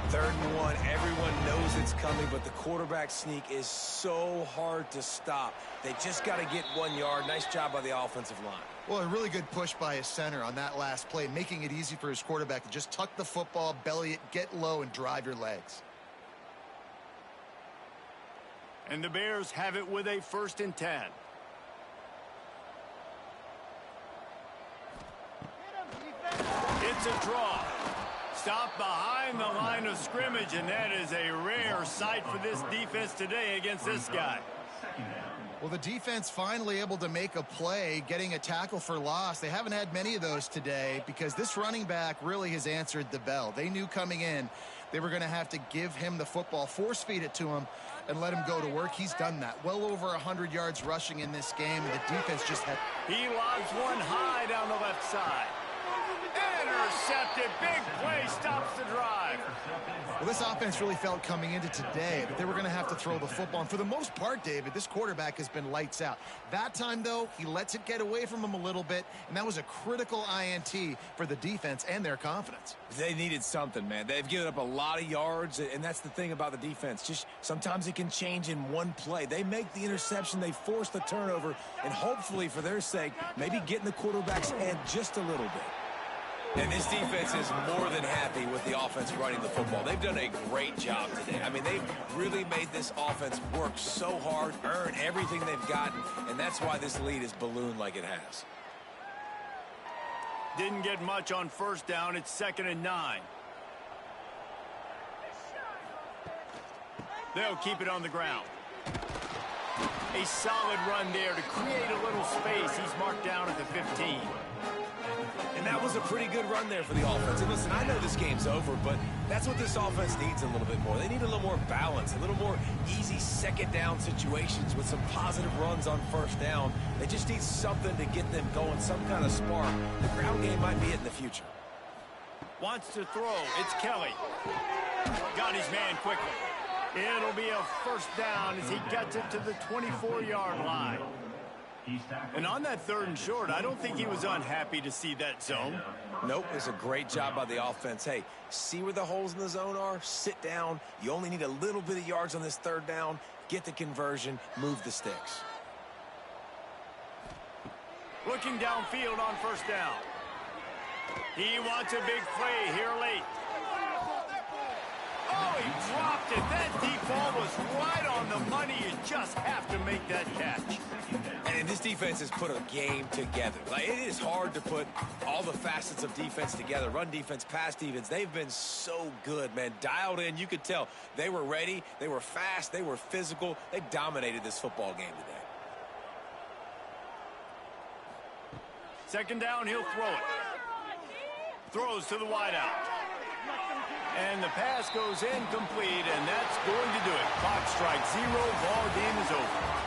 3rd and 1, everyone knows it's coming, but the quarterback sneak is so hard to stop. They just got to get 1 yard. Nice job by the offensive line. Well, a really good push by his center on that last play, making it easy for his quarterback to just tuck the football, belly it, get low, and drive your legs. And the Bears have it with a 1st and 10. It's a draw. Stop behind the line of scrimmage, and that is a rare sight for this defense today against this guy. Well, the defense finally able to make a play, getting a tackle for loss. They haven't had many of those today because this running back really has answered the bell. They knew coming in they were going to have to give him the football, force feed it to him, and let him go to work. He's done that. Well over 100 yards rushing in this game. The defense just had... He lobs one high down the left side. Intercepted. Big play stops the drive. Well, this offense really felt coming into today that they were going to have to throw the football. And for the most part, David, this quarterback has been lights out. That time, though, he lets it get away from him a little bit, and that was a critical INT for the defense and their confidence. They needed something, man. They've given up a lot of yards, and that's the thing about the defense. Just sometimes it can change in one play. They make the interception, they force the turnover, and hopefully, for their sake, maybe get in the quarterback's head just a little bit. And this defense is more than happy with the offense running the football. They've done a great job today. I mean, they've really made this offense work so hard, earn everything they've gotten, and that's why this lead is ballooned like it has. Didn't get much on first down. It's 2nd and 9. They'll keep it on the ground. A solid run there to create a little space. He's marked down at the 15. And that was a pretty good run there for the offense. And listen, I know this game's over, but that's what this offense needs a little bit more. They need a little more balance, a little more easy second down situations with some positive runs on first down. They just need something to get them going, some kind of spark. The ground game might be it in the future. Wants to throw. It's Kelly. Got his man quickly. It'll be a first down as he gets it to the 24-yard line. And on that 3rd and short, I don't think he was unhappy to see that zone. Nope, it's a great job by the offense. Hey, see where the holes in the zone are? Sit down. You only need a little bit of yards on this 3rd down. Get the conversion. Move the sticks. Looking downfield on first down. He wants a big play here late. Oh, he dropped it. That deep ball was right on the money. You just have to make that catch. And this defense has put a game together. Like, it is hard to put all the facets of defense together. Run defense, pass defense. They've been so good, man. Dialed in. You could tell they were ready. They were fast. They were physical. They dominated this football game today. Second down, he'll throw it. Throws to the wideout. And the pass goes incomplete, and that's going to do it. Clock strikes 0. Ball game is over.